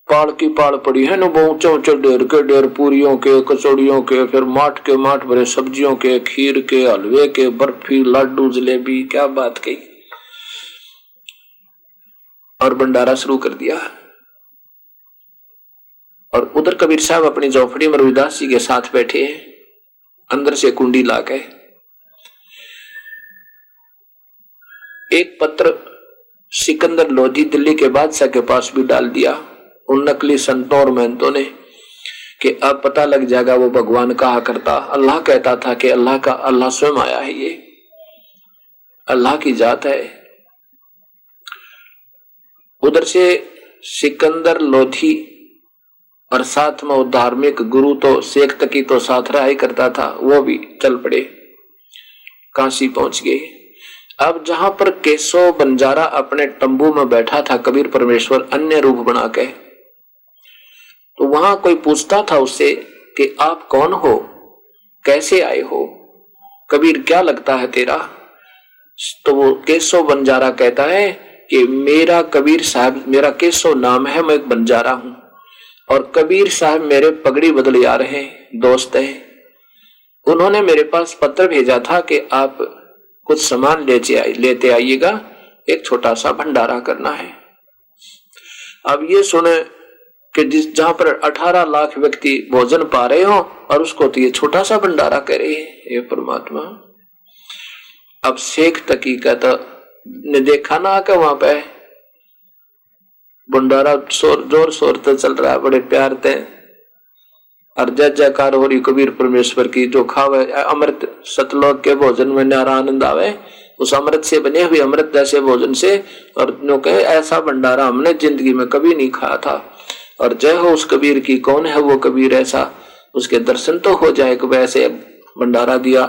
पाड़ की पाड़ पड़ी है ना, ऊंचे ऊंचे ढेर के ढेर, पूरियों के, कचौड़ियों के, फिर माठ के माठ भरे सब्जियों के, खीर के, हलवे के, बर्फी, लाडू, जलेबी, क्या बात कही। और भंडारा शुरू कर दिया। और उधर कबीर साहब अपनी झोपड़ी में रविदास जी के साथ बैठे हैं, अंदर से कुंडी लाके एक पत्र सिकंदर लोधी दिल्ली के बादशाह के पास भी डाल दिया उन नकली संतों और महंतों ने कि अब पता लग जाएगा वो भगवान कहा करता, अल्लाह कहता था कि अल्लाह का, अल्लाह स्वयं आया है, ये अल्लाह की जात है। उधर से सिकंदर लोधी और साथ में वो धार्मिक गुरु तो शेख तकी तो साथ रहा ही करता था, वो भी चल पड़े, काशी पहुंच गए। अब जहां पर केशव बंजारा अपने तंबू में बैठा था कबीर परमेश्वर अन्य रूप बना के, तो वहां कोई पूछता था उससे कि आप कौन हो, कैसे आए हो, कबीर क्या लगता है तेरा? तो वो केशव बंजारा कहता है कि मेरा कबीर साहब, मेरा केशव नाम है, मैं एक बंजारा हूं और कबीर साहब मेरे पगड़ी बदले आ रहे हैं, दोस्त हैं। उन्होंने मेरे पास पत्र भेजा था कि आप कुछ सामान लेते आइएगा, एक छोटा सा भंडारा करना है। अब ये सुने कि जहां पर 18 लाख व्यक्ति भोजन पा रहे हो और उसको तो ये छोटा सा भंडारा करे, ये परमात्मा। अब शेख तकी का तो ने देखा ना कि वहां पे भंडारा जोर शोर तो चल रहा है, बड़े प्यार थे और जय जयकार हो रही कबीर परमेश्वर की। जो खावे अमृत सतलोक के भोजन में नारा आनंद आवे, उस अमृत से बने हुए अमृत जैसे भोजन से, और नो कहे ऐसा भंडारा हमने जिंदगी में कभी नहीं खाया था। और जय हो उस कबीर की, कौन है वो कबीर ऐसा, उसके दर्शन तो हो जाए। वैसे भंडारा दिया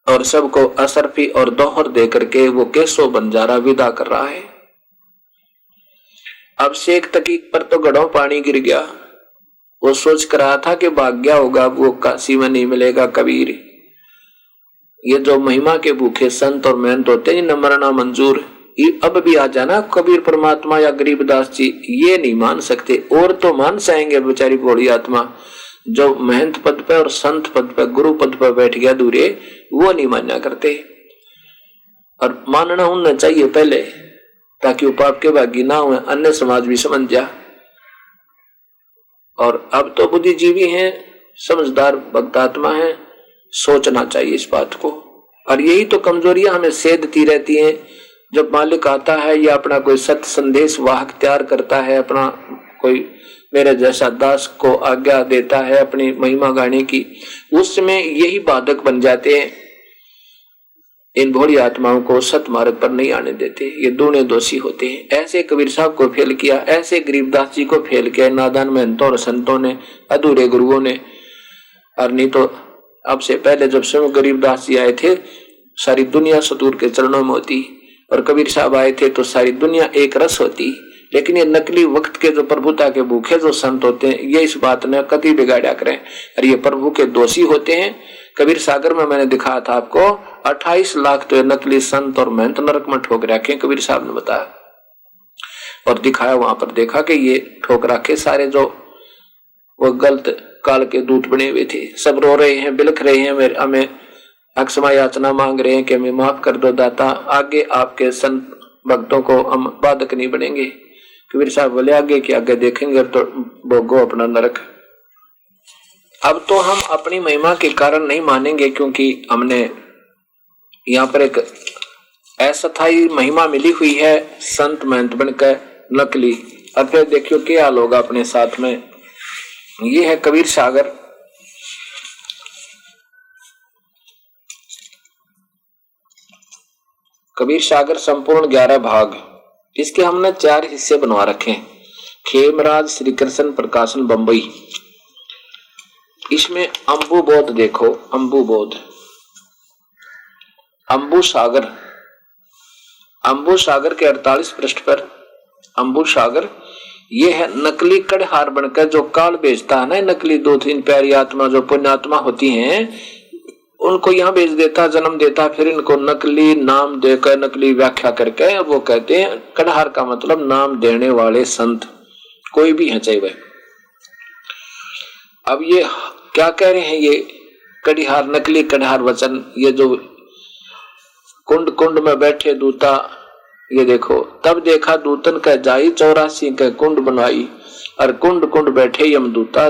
और सबको असरफी और दोहर दे करके वो केशव बंजारा विदा कर रहा है। अब शेख तकी पर तो गढ़ों पानी गिर गया। वो सोच कर रहा था कि भाग गया होगा, वो काशी में नहीं मिलेगा कबीर। ये जो महिमा के भूखे संत और महंत होते हैं, न मरना मंजूर, ये अब भी आ जाना कबीर परमात्मा या गरीबदास जी, ये नहीं मान सकते। और तो मान जाएंगे बेचारी भोली आत्मा, जो महंत पद पे और संत पद पे, गुरु पद पे बैठ गया दूरे, वो नहीं मान्या करते। और मानना उन्हें चाहिए पहले, ताकि वो पाप के भागी ना हुए, अन्य समाज भी समझ जा। और अब तो बुद्धिजीवी हैं, समझदार भक्तात्मा हैं, सोचना चाहिए इस बात को। और यही तो कमजोरियां हमें सेधती रहती हैं। जब मालिक आता है या अपना कोई सत्य संदेश वाहक तैयार करता है, अपना कोई मेरे जैसा दास को आज्ञा देता है अपनी महिमा गाने की, उस समय यही बाधक बन जाते हैं, इन भोली आत्माओं को सतमार्ग पर नहीं आने देते। ये दोनों दोषी होते हैं। ऐसे कबीर साहब को फेल किया, ऐसे गरीबदास जी को फेल किया नादान महंतों और संतों ने, अधूरे गुरुओं ने। और नहीं तो अब से पहले जब स्वयं गरीबदास जी आए थे, सारी दुनिया सतगुरु के चरणों में होती, और कबीर साहब आए थे तो सारी दुनिया एक रस होती। लेकिन ये नकली वक्त के जो प्रभुता के भूखे जो संत होते हैं, ये इस बात ने कति बिगाड़ा करें और ये प्रभु के दोषी होते हैं। कबीर सागर में मैंने दिखाया था आपको 28 लाख तो नकली संत और महंत नरक में ठोक रखे, कबीर साहब ने बताया और दिखाया। वहां पर देखा कि ये ठोक रखे सारे जो वो गलत काल के दूत बने हुए थे, सब रो रहे हैं, बिलख रहे हैं, हमें अक्षमा याचना मांग रहे हैं कि हमें माफ कर दो दाता, आगे आपके संत भक्तों को हम बाधक नहीं बनेंगे। कबीर साहब बोले आगे कि आगे देखेंगे तो भोगो अपना नरक। अब तो हम अपनी महिमा के कारण नहीं मानेंगे, क्योंकि हमने यहाँ पर एक अस्थायी महिमा मिली हुई है संत महंत बनकर नकली। अब फिर देखियो क्या हाल होगा अपने साथ में। ये है कबीर सागर। कबीर सागर संपूर्ण 11 भाग, इसके हमने 4 हिस्से बनवा रखे हैं। खेमराज श्री कृष्ण प्रकाशन बंबई, इसमें अंबु बोध देखो, अंबु बोध, अंबु सागर, अंबु सागर के 48 पृष्ठ पर अंबु सागर ये है नकली कड़हार बनकर जो काल बेचता है ना, नकली 2-3 प्यारी आत्मा जो पुण्यात्मा होती हैं उनको यहाँ भेज देता, जन्म देता, फिर इनको नकली नाम देकर नकली व्याख्या करके वो कहते हैं कड़हार का मतलब नाम देने वाले संत, कोई भी है चाहे वह। अब ये क्या कह रहे हैं, ये कड़िहार नकली कड़हार वचन, ये जो कुंड कुंड में बैठे दूता, ये देखो तब देखा दूतन का जाई 84 के कुंड बनवाई, और कुंड कुंड बैठे यमदूता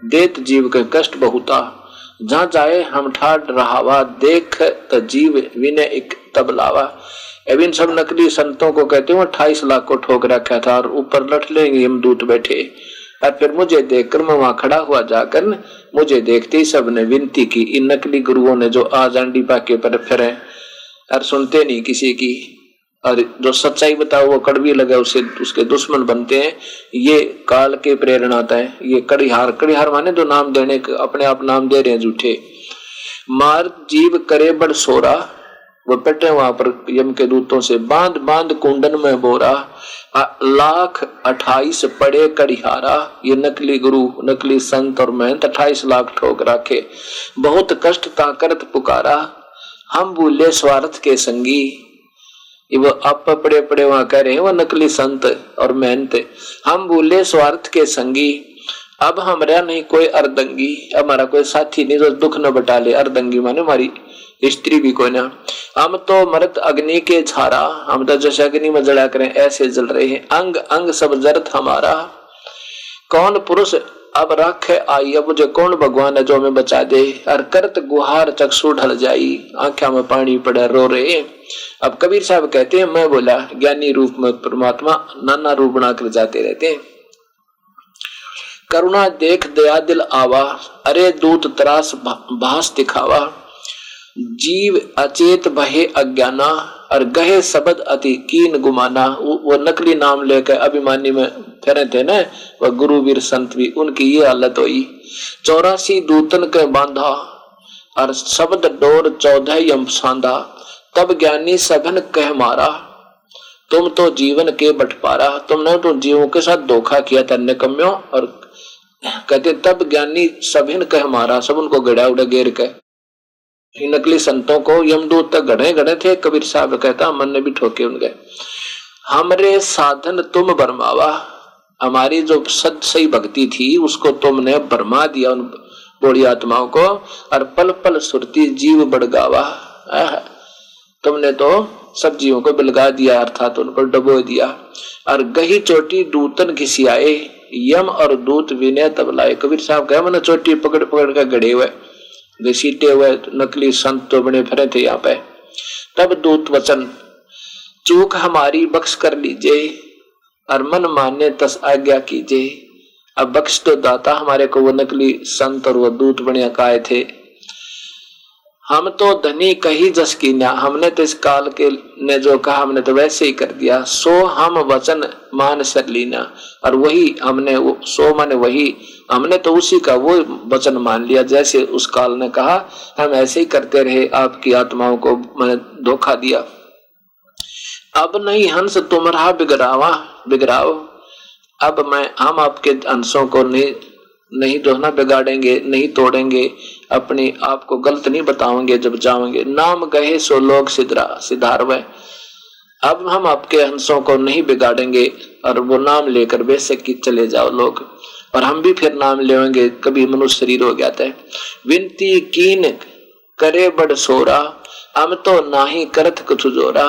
देत जीव के कष्ट बहुता, जहाँ जाए हम ठाट रहावा देख त जीव विनय एक तब लावा। अब इन सब नकली संतों को कहते हैं 28 लाख को ठोक रखा था और ऊपर लट लेंगे यमदूत बैठे। और फिर मुझे देखकर मैं वहां खड़ा हुआ जाकर मुझे देखते ही सब ने विनती की, इन नकली गुरुओं ने जो आज अंडी पाके पर फिरे और सुनते नहीं किसी की, और जो सच्चाई बताओ वो कड़वी लगे उसे उसके दुश्मन बनते हैं। ये काल के प्रेरणा आता है। ये कड़िहार, कड़िहार माने जो नाम देने अपने आप नाम दे रहे हैं झूठे। मार जीव करे बड़ सोरा, वो पेटे वहां पर यम के दूतों से, बांध बांध कुंडन में बोरा, 1,28,00,000 पड़े कड़िहारा। ये नकली गुरु नकली संत और महंत 28 लाख ठोक रखे, बहुत कष्ट ताकत पुकारा, हम भूले स्वार्थ के संगी। वो आप पड़े पड़े वहां कह रहे हैं वो नकली संत और महंत, हम भूले स्वार्थ के संगी, अब हमारा नहीं कोई अर्दंगी, हमारा कोई साथी नहीं जो दुख न बटा ले। अर्दंगी माने हमारी स्त्री भी कोई ना। हम तो मरत अग्नि के छारा, हम तो जैसे अग्नि में जला करें ऐसे जल रहे हैं, अंग अंग सब जरत हमारा। कौन पुरुष अब राखे आई, अब मुझे कौन भगवान है जो हमें बचा दे। और करत गुहार चक्षु ढल जाई, आंखों में पानी पड़ा रो रहे। अब कबीर साहब कहते हैं मैं बोला ज्ञानी रूप में परमात्मा नाना रूप बनाकर जाते रहते हैं। करुणा देख दया दिल आवा, अरे दूत त्रास भास दिखावा, जीव अचेत बहे अज्ञाना, और गहे शब्द अति कीन गुमाना। वो नकली नाम लेकर अभिमानी में फिरे थे ना वह गुरुवीर संत भी, उनकी ये हालत हुई। 84 दूतन के बांधा, और शब्द डोर 14 यम सांधा, तब ज्ञानी सघन कह मारा, तुम तो जीवन के बंटवारा। तुमने तो जीवों के साथ धोखा किया था निकम्यों। और कहते तब ज्ञानी सभिन कह मारा, सब उनको गड़ा उड़ा घेर के। नकली संतों को यमदूत तक गढ़े गढ़े थे। कबीर साहब कहता मन ने भी ठोके उनके। हमरे साधन तुम बरमावा, हमारी जो सद सही भक्ति थी उसको तुमने बरमा दिया उन बोड़ी आत्माओं को। और पल पल सुरती जीव बड़गावा, तुमने तो सब जीवों को बिलगा दिया, अर्थात उन पर डबो दिया। और गही चोटी दूतन घिसियाए, यम और दूत विनय तब लाए। कबीर साहब कहे मैंने चोटी पकड़ पकड़ कर गड़े हुए घसीटे हुए नकली संत तो बने फिरे थे यहाँ पे। तब दूत वचन, चूक हमारी बख्श कर लीजिए, और मन माने तस आज्ञा कीजिए। अब बख्श तो दाता हमारे को वो नकली संत और वो दूत बने काए थे। हम तो धनी कही जस कीन्या, हमने तो इस काल के ने जो कहा हमने तो वैसे ही कर दिया। सो हम वचन मान सर लीना, और वही हमने सो माने वही, हमने तो उसी का वो वचन मान लिया जैसे उस काल ने कहा, हम ऐसे ही करते रहे। आपकी आत्माओं को मैंने धोखा दिया। अब नहीं हंस तुम्हारा बिगड़ाओ। अब हम आपके हंसों को नहीं दोहना बिगाड़ेंगे, नहीं तोड़ेंगे, अपने आप को गलत नहीं बताओगे जब जाओगे। नाम कहे सो लोग सिधारवे। अब हम आपके हंसों को नहीं बिगाड़ेंगे और वो नाम लेकर बेशक की चले जाओ लोग, और हम भी फिर नाम लेंगे। कभी मनुष्य शरीर हो गया था। विनती कीन करे बड़ सोरा, हम तो नाही करत कुछ जोरा।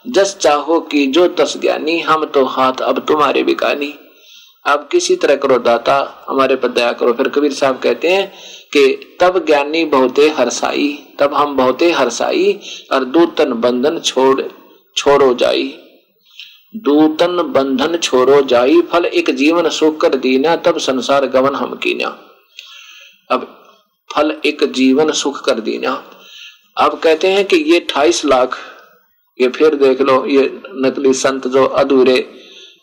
जस चाहो कि जो तस ज्ञानी, हम तो हाथ अब तुम्हारे बिकानी। अब किसी तरह करो दाता, हमारे पर दया करो। फिर कबीर साहब कहते हैं कि तब ज्ञानी बहुते हरसाई, तब हम बहुते हरसाई, और दूतन बंधन छोड़ो जाई। दूतन बंधन छोड़ो जाई, फल एक जीवन सुख कर दीना, तब संसार गवन हम कीना। अब फल एक जीवन सुख कर दीना। अब कहते हैं कि ये 28 लाख, ये फिर देख लो, ये नकली संत जो अधूरे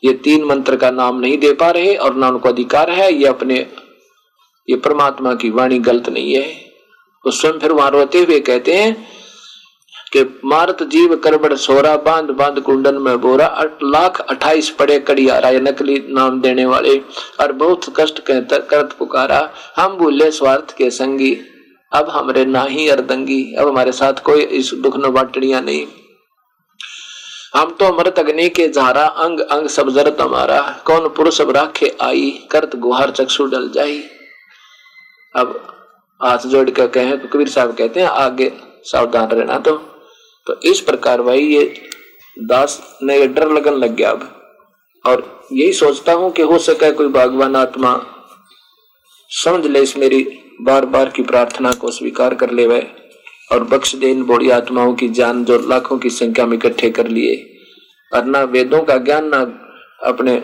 ये 3 मंत्र का नाम नहीं दे पा रहे और ना उनको अधिकार है, ये परमात्मा की वाणी गलत नहीं है। तो स्वयं फिर वहां रोते हुए कहते हैं कि मारत जीव करबड़ सोरा, बांध बांध कुंडन में बोरा। 8,28,000 पड़े कड़ियारा, ये नकली नाम देने वाले, और बहुत कष्ट करत पुकारा। हम भूले स्वार्थ के संगी, अब हमरे नाही अर्दंगी। अब हमारे साथ कोई इस दुख न बाटड़िया नहीं। हम तो अमृत अग्नि के झारा, अंग अंग सब जरत हमारा। कौन पुरुष अब राखे आई, करत गुहार चक्षु डल जाई। अब हाथ जोड़ कर कहे तो कबीर साहब कहते हैं आगे सावधान रहना। तो इस प्रकार भाई ये दास ने ये डर लगन लग गया अब, और यही सोचता हूं कि हो सके कोई भगवान आत्मा समझ ले इस मेरी बार बार की प्रार्थना को स्वीकार कर ले वह, और बख्श दे इन बड़ी आत्माओं की जान जो लाखों की संख्या में इकट्ठे कर लिए, और ना वेदों का ज्ञान, ना अपने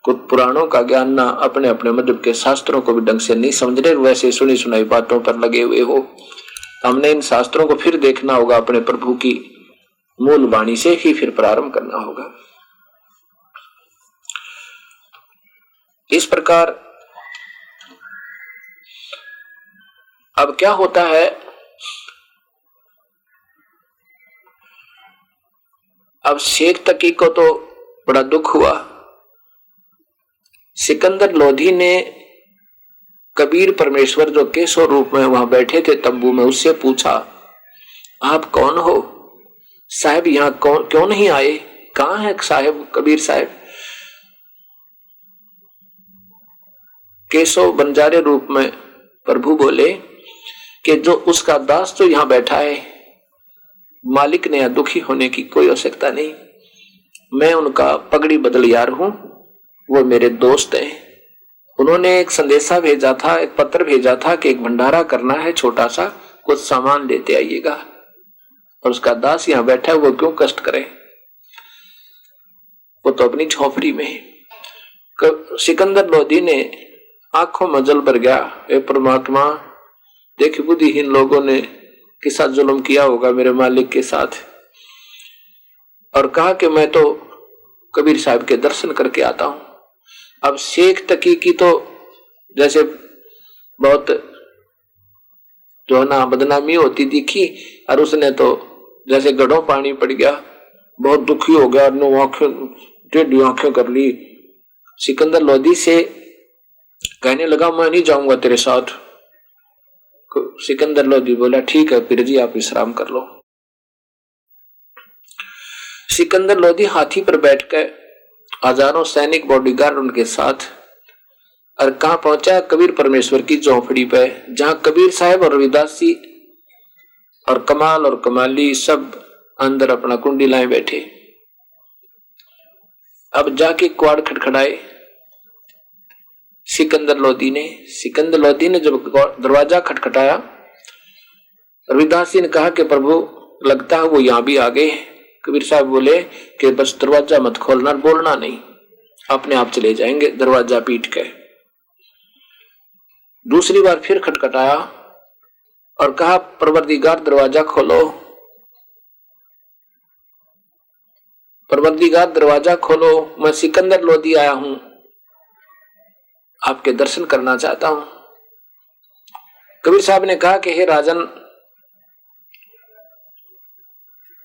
कुछ पुराणों का ज्ञान, ना अपने अपने मजहब के शास्त्रों को भी ढंग से नहीं समझ रहे, वैसे सुनी सुनाई बातों पर लगे हुए हो। हमने इन शास्त्रों को फिर देखना होगा, अपने प्रभु की मूल वाणी से ही फिर प्रारंभ करना होगा। इस प्रकार अब क्या होता है, अब शेख तकी को तो बड़ा दुख हुआ। सिकंदर लोधी ने कबीर परमेश्वर जो केशव रूप में वहां बैठे थे तंबू में, उससे पूछा आप कौन हो साहब, यहाँ क्यों नहीं आए, कहाँ है साहब कबीर साहब। केशव बंजारे रूप में प्रभु बोले कि जो उसका दास तो यहाँ बैठा है, मालिक ने दुखी होने की कोई आवश्यकता नहीं। मैं उनका पगड़ी बदलियार हूं, वो मेरे दोस्त हैं। उन्होंने एक संदेशा भेजा था, एक पत्र भेजा था कि एक भंडारा करना है छोटा सा, कुछ सामान लेते आइएगा, और उसका दास यहाँ बैठा है, वो क्यों कष्ट करे, वो तो अपनी झोपड़ी में है। सिकंदर लोधी ने आंखों में जल भर गया, हे परमात्मा देख बुद्धिहीन लोगों ने किसा जुल्म किया होगा मेरे मालिक के साथ, और कहा कि मैं तो कबीर साहब के दर्शन करके आता हूं। अब शेख तकी की तो जैसे बहुत जो ना बदनामी होती दिखी, और उसने तो जैसे गढ़ों पानी पड़ गया, बहुत दुखी हो गया, टेढ़ी आंखें कर ली। सिकंदर लोधी से कहने लगा मैं नहीं जाऊंगा तेरे साथ। सिकंदर लोधी बोला ठीक है पीर जी, आप विश्राम कर लो। सिकंदर लोधी हाथी पर बैठकर, हजारों सैनिक बॉडीगार्ड उनके साथ, और कहां पहुंचा, कबीर परमेश्वर की झोपड़ी पे, जहां कबीर साहब और रविदास जी और कमाल और कमाली सब अंदर अपना कुंडी लाए बैठे। अब जाके क्वाड़ खटखड़ाए सिकंदर लोधी ने जब दरवाजा खटखटाया, रविदास जी ने कहा कि प्रभु लगता है वो यहां भी आ गए। कबीर साहब बोले कि बस दरवाजा मत खोलना, बोलना नहीं, अपने आप चले जाएंगे, दरवाजा पीट के। दूसरी बार फिर खटखटाया और कहा परवरदिगार दरवाजा खोलो, परवरदिगार दरवाजा खोलो, मैं सिकंदर लोधी आया हूं, आपके दर्शन करना चाहता हूं। कबीर साहब ने कहा कि हे राजन,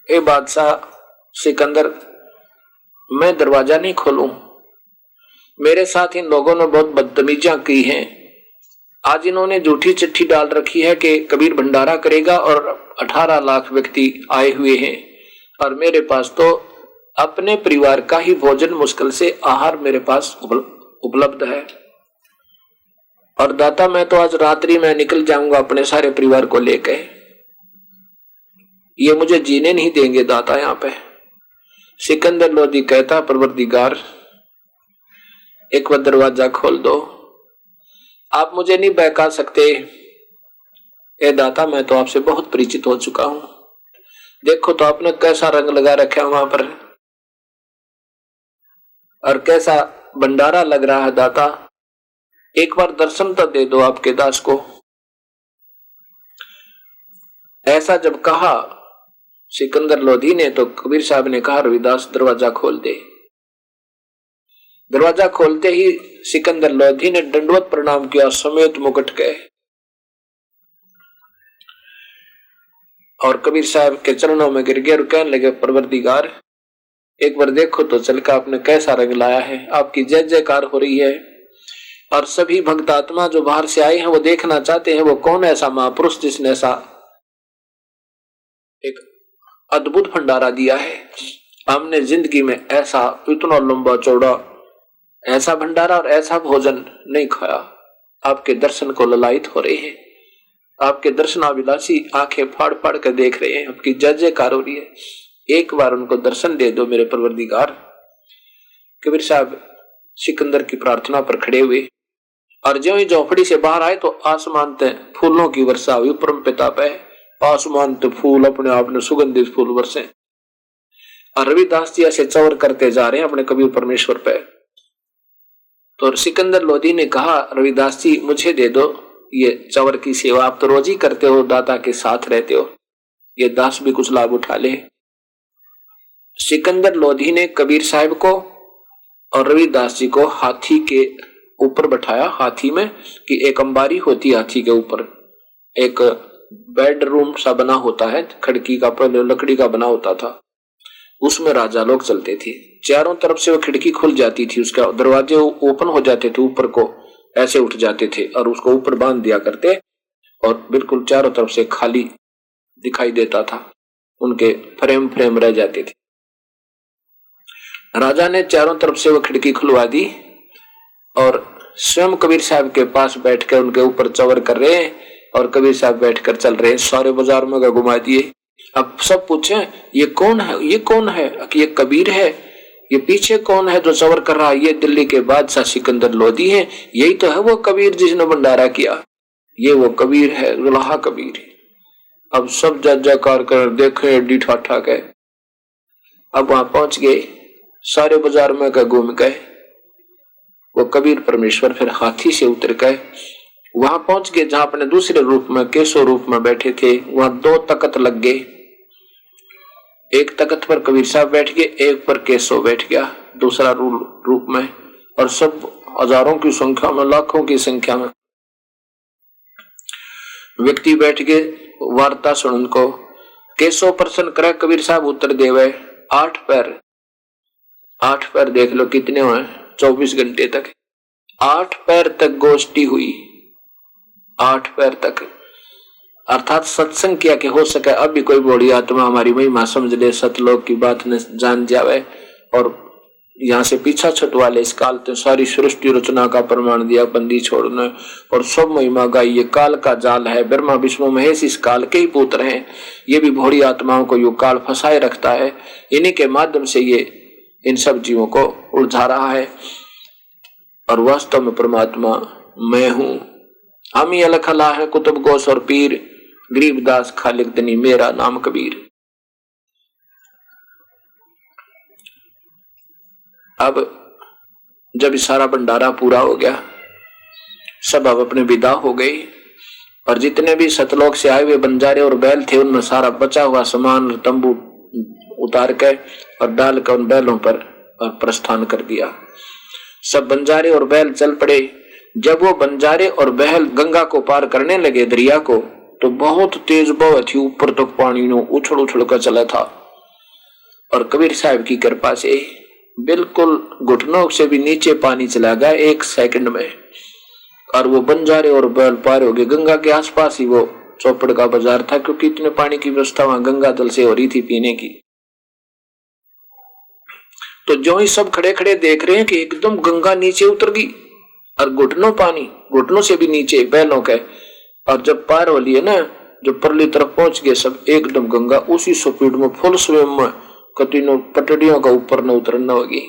हे बादशाह, सिकंदर, मैं दरवाजा नहीं खोलूं, मेरे साथ इन लोगों ने बहुत बदतमीजियां की हैं। आज इन्होंने झूठी चिट्ठी डाल रखी है कि कबीर भंडारा करेगा और 18 लाख व्यक्ति आए हुए हैं, और मेरे पास तो अपने परिवार का ही भोजन मुश्किल से आहार मेरे पास उपलब्ध है। और दाता, मैं तो आज रात्रि में निकल जाऊंगा अपने सारे परिवार को लेकर, ये मुझे जीने नहीं देंगे दाता यहाँ पे। सिकंदर लोधी कहता, परवरदिगार एक बार दरवाजा खोल दो, आप मुझे नहीं बहका सकते। ए दाता, मैं तो आपसे बहुत परिचित हो चुका हूं, देखो तो आपने कैसा रंग लगा रखा है वहां पर, और कैसा भंडारा लग रहा है दाता, एक बार दर्शन तो दे दो आपके दास को। ऐसा जब कहा सिकंदर लोधी ने तो कबीर साहब ने कहा, रविदास दरवाजा खोल दे। दरवाजा खोलते ही सिकंदर लोधी ने दंडवत प्रणाम किया समेत मुकुट के, और कबीर साहब के चरणों में गिर गया और कहने लगे, परवरदिगार एक बार देखो तो चल का आपने कैसा रंग लाया है। आपकी जय जयकार हो रही है, और सभी भक्त आत्मा जो बाहर से आए हैं वो देखना चाहते हैं वो कौन ऐसा महापुरुष जिसने ऐसा एक अद्भुत भंडारा दिया है। हमने जिंदगी में ऐसा इतना लंबा चौड़ा ऐसा भंडारा और ऐसा भोजन नहीं खाया। आपके दर्शन को ललायित हो रहे हैं, आपके दर्शनाभिलाषी आंखें फाड़ फाड़ कर देख रहे हैं, आपकी जय जयकार हो रही है, एक बार उनको दर्शन दे दो मेरे परवरदिगार। कबीर साहब सिकंदर की प्रार्थना पर खड़े हुए, और ज्यों ही झोपड़ी से बाहर आए तो आसमान ते फूलों की वर्षा हुई, परम पिताप है, आसमान ते फूल अपने आप में सुगंधित फूल वर्षे, और रविदास जी ऐसे चवर करते जा रहे हैं अपने कबीर परमेश्वर पे। तो सिकंदर लोधी ने कहा, रविदास जी मुझे दे दो ये चवर की सेवा, आप तो रोज ही करते हो, दाता के साथ रहते हो, ये दास भी कुछ लाभ उठा ले। सिकंदर लोधी ने कबीर साहब को और रविदास जी को हाथी के ऊपर बैठाया। हाथी में कि एक अंबारी होती है, हाथी के ऊपर एक बेडरूम सा बना होता है, खिड़की का पहले लकड़ी का बना होता था, उसमें राजा लोग चलते थे। चारों तरफ से वो खिड़की खुल जाती थी, उसका दरवाजे ओपन हो जाते थे, ऊपर को ऐसे उठ जाते थे और उसको ऊपर बांध दिया करते, और बिल्कुल चारों तरफ से खाली दिखाई देता था, उनके फ्रेम फ्रेम रह जाते थे। राजा ने चारों तरफ से वो खिड़की खुलवा दी और स्वयं कबीर साहब के पास बैठकर उनके ऊपर चवर कर रहे हैं, और कबीर साहब बैठकर चल रहे हैं, सारे बाजार में घुमा दिए। अब सब पूछे ये कौन है, ये कौन है, कि ये कबीर है, ये पीछे कौन है जो चवर कर रहा है, ये दिल्ली के बादशाह सिकंदर लोधी है, यही तो है वो कबीर जिसने भंडारा किया, ये वो कबीर है, दुल्हा कबीर। अब सब जय जयकार कर देखे एडी ठाठा गए। अब वहां पहुंच गए, सारे बाजार में घूम गए, वो कबीर परमेश्वर फिर हाथी से उतर गए, वहां पहुंच गए जहां अपने दूसरे रूप में केशव रूप में बैठे थे। वहां दो तख्त लग गए, एक तख्त पर कबीर साहब बैठ गए, एक पर केशव बैठ गया दूसरा रूप में, और सब हजारों की संख्या में, लाखों की संख्या में व्यक्ति बैठ गए वार्ता सुन। उनको केशव प्रश्न करे, कबीर साहब उत्तर देवे, 8 पैर देख लो कितने हुए, 24 घंटे तक 8 पैर तक गोष्ठी हुई, 8 पैर तक, अर्थात सत्संग किया कि हो सके अब भी कोई बड़ी आत्मा हमारी महिमा समझ ले, सतलोक की बात न जान जावे, और यहाँ से पीछा छुटवा ले। इस काल तो सारी सृष्टि रचना का प्रमाण दिया, बंदी छोड़ने और सब महिमा गाई, ये काल का जाल है, ब्रह्मा विष्णु महेश इस काल के ही पुत्र हैं, ये भी भोड़ी आत्माओं को यो काल फंसाए रखता है, इन्हीं के माध्यम से ये इन सब जीवों को उलझा रहा है, और वास्तव में परमात्मा मैं हूं। हम ही अलख अला है कुतुब गोस और पीर, गरीबदास खालिक दनी मेरा नाम कबीर। अब जब सारा भंडारा पूरा हो गया, सब अब अपने विदा हो गए, और जितने भी सतलोक से आए हुए बंजारे और बैल थे उनमें सारा बचा हुआ सामान तंबू उतार के और डाल कर उन बैलों पर और प्रस्थान कर दिया। सब बंजारे और बैल चल पड़े। जब वो बंजारे और बैल गंगा को पार करने लगे, दरिया को, तो बहुत तेज बहाव थी, ऊपर तक पानी नो उछल उछल कर चला था। और कबीर साहब की कृपा से बिल्कुल घुटनों से भी नीचे पानी चला गया 1 सेकंड में, और वो बंजारे और बैल पार हो गए। गंगा के आसपास ही वो चौपड़ का बाजार था, क्योंकि इतने पानी की व्यवस्था वहां गंगा जल से हो रही थी पीने की। तो जो ही सब खड़े खड़े देख रहे हैं कि एकदम गंगा नीचे उतर गई और घुटनों पानी, घुटनों से भी नीचे बैलों के, और जब पार हो लिए ना, जब परली तरफ पहुंच गए सब, एकदम गंगा उसी स्पीड में फुल स्विम में कतीनों पटड़ियों का ऊपर न उतरना होगी।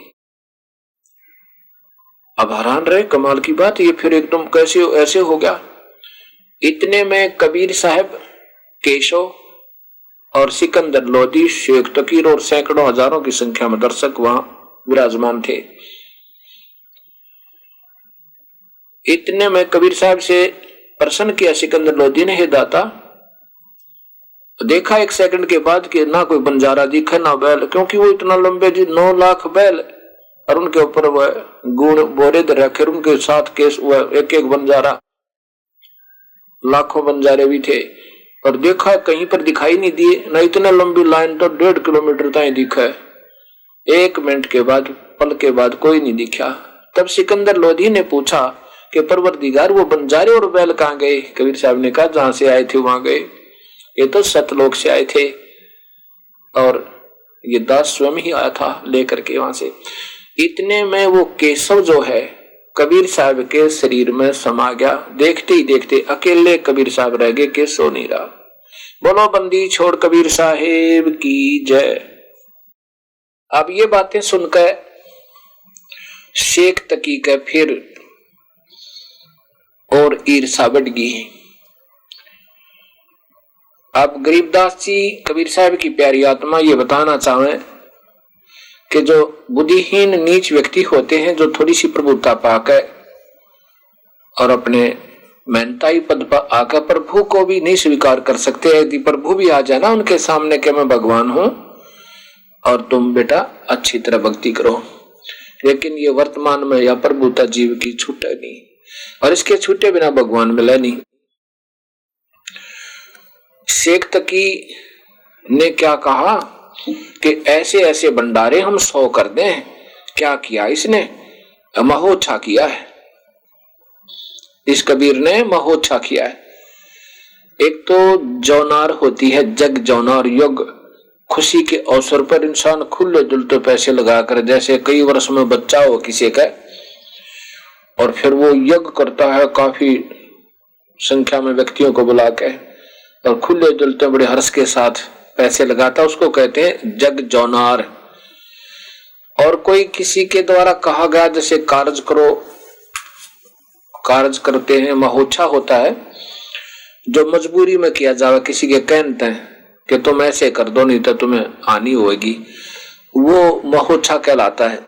अब हैरान रहे, कमाल की बात, ये फिर एकदम कैसे ऐसे हो गया। इतने में कबीर साहब, केशव और सिकंदर लोधी, शेख तकीर और सैकड़ों हजारों की संख्या में दर्शक वहां विराजमान थे। इतने में कबीर साहब से प्रश्न किया सिकंदर लोधी ने, हे दाता, देखा 1 सेकंड के बाद कि ना कोई बंजारा दिखा ना बैल, क्योंकि वो इतना लंबे जी 9 लाख बैल और उनके ऊपर वह गुण बोरे दे रखे, उनके साथ केस वह एक बंजारा, लाखों बंजारे भी थे। और देखा कहीं पर दिखाई नहीं दिए, ना इतने लंबी लाइन तो 1.5 किलोमीटर तक दिखा है। 1 मिनट के बाद, पल के बाद कोई नहीं दिखा। तब सिकंदर लोधी ने पूछा कि परवरदिगार, वो बंजारे और बैल कहाँ गए? कबीर साहब ने कहा, जहां से आए थे वहां गए, ये तो सतलोक से आए थे और ये दास स्वयं ही आया था लेकर के वहां से। इतने में वो केशव जो है कबीर साहब के शरीर में समा गया। देखते ही देखते अकेले कबीर साहब रह गए, केशव नहीं रहा। बोलो बंदी छोड़ कबीर साहेब की जय। अब ये बातें सुनकर शेख तकी का फिर और ईर्षा बढ़ गई। अब गरीबदास जी कबीर साहब की प्यारी आत्मा ये बताना चाहे कि जो बुद्धिहीन नीच व्यक्ति होते हैं, जो थोड़ी सी प्रभुता पाकर और अपने मेहनताई पद पर आकर प्रभु को भी नहीं स्वीकार कर सकते, यदि प्रभु भी आ जाए ना उनके सामने कि मैं भगवान हूं और तुम बेटा अच्छी तरह भक्ति करो, लेकिन ये वर्तमान में या प्रभुता जीव की छूटे नहीं, और इसके छूटे बिना भगवान मिला नहीं। शेख तकी ने क्या कहा कि ऐसे ऐसे भंडारे हम 100 कर दें। क्या किया इसने? महोत्सव किया है। इस कबीर ने महोत्सव किया है। एक तो जौनार होती है, जग जौनार योग, खुशी के अवसर पर इंसान खुले दिल तो पैसे लगाकर, जैसे कई वर्ष में बच्चा हो किसी का, और फिर वो यज्ञ करता है काफी संख्या में व्यक्तियों को बुला के और खुले दिल तो बड़े हर्ष के साथ पैसे लगाता, उसको कहते हैं जग जौनार। और कोई किसी के द्वारा कहा गया, जैसे कार्य करो, कार्य करते हैं, महोत्सव होता है जो मजबूरी में किया जावे, किसी के कहते हैं कि तुम ऐसे कर दो नहीं तो तुम्हें हानि होगी, वो महोत्सव कहलाता है।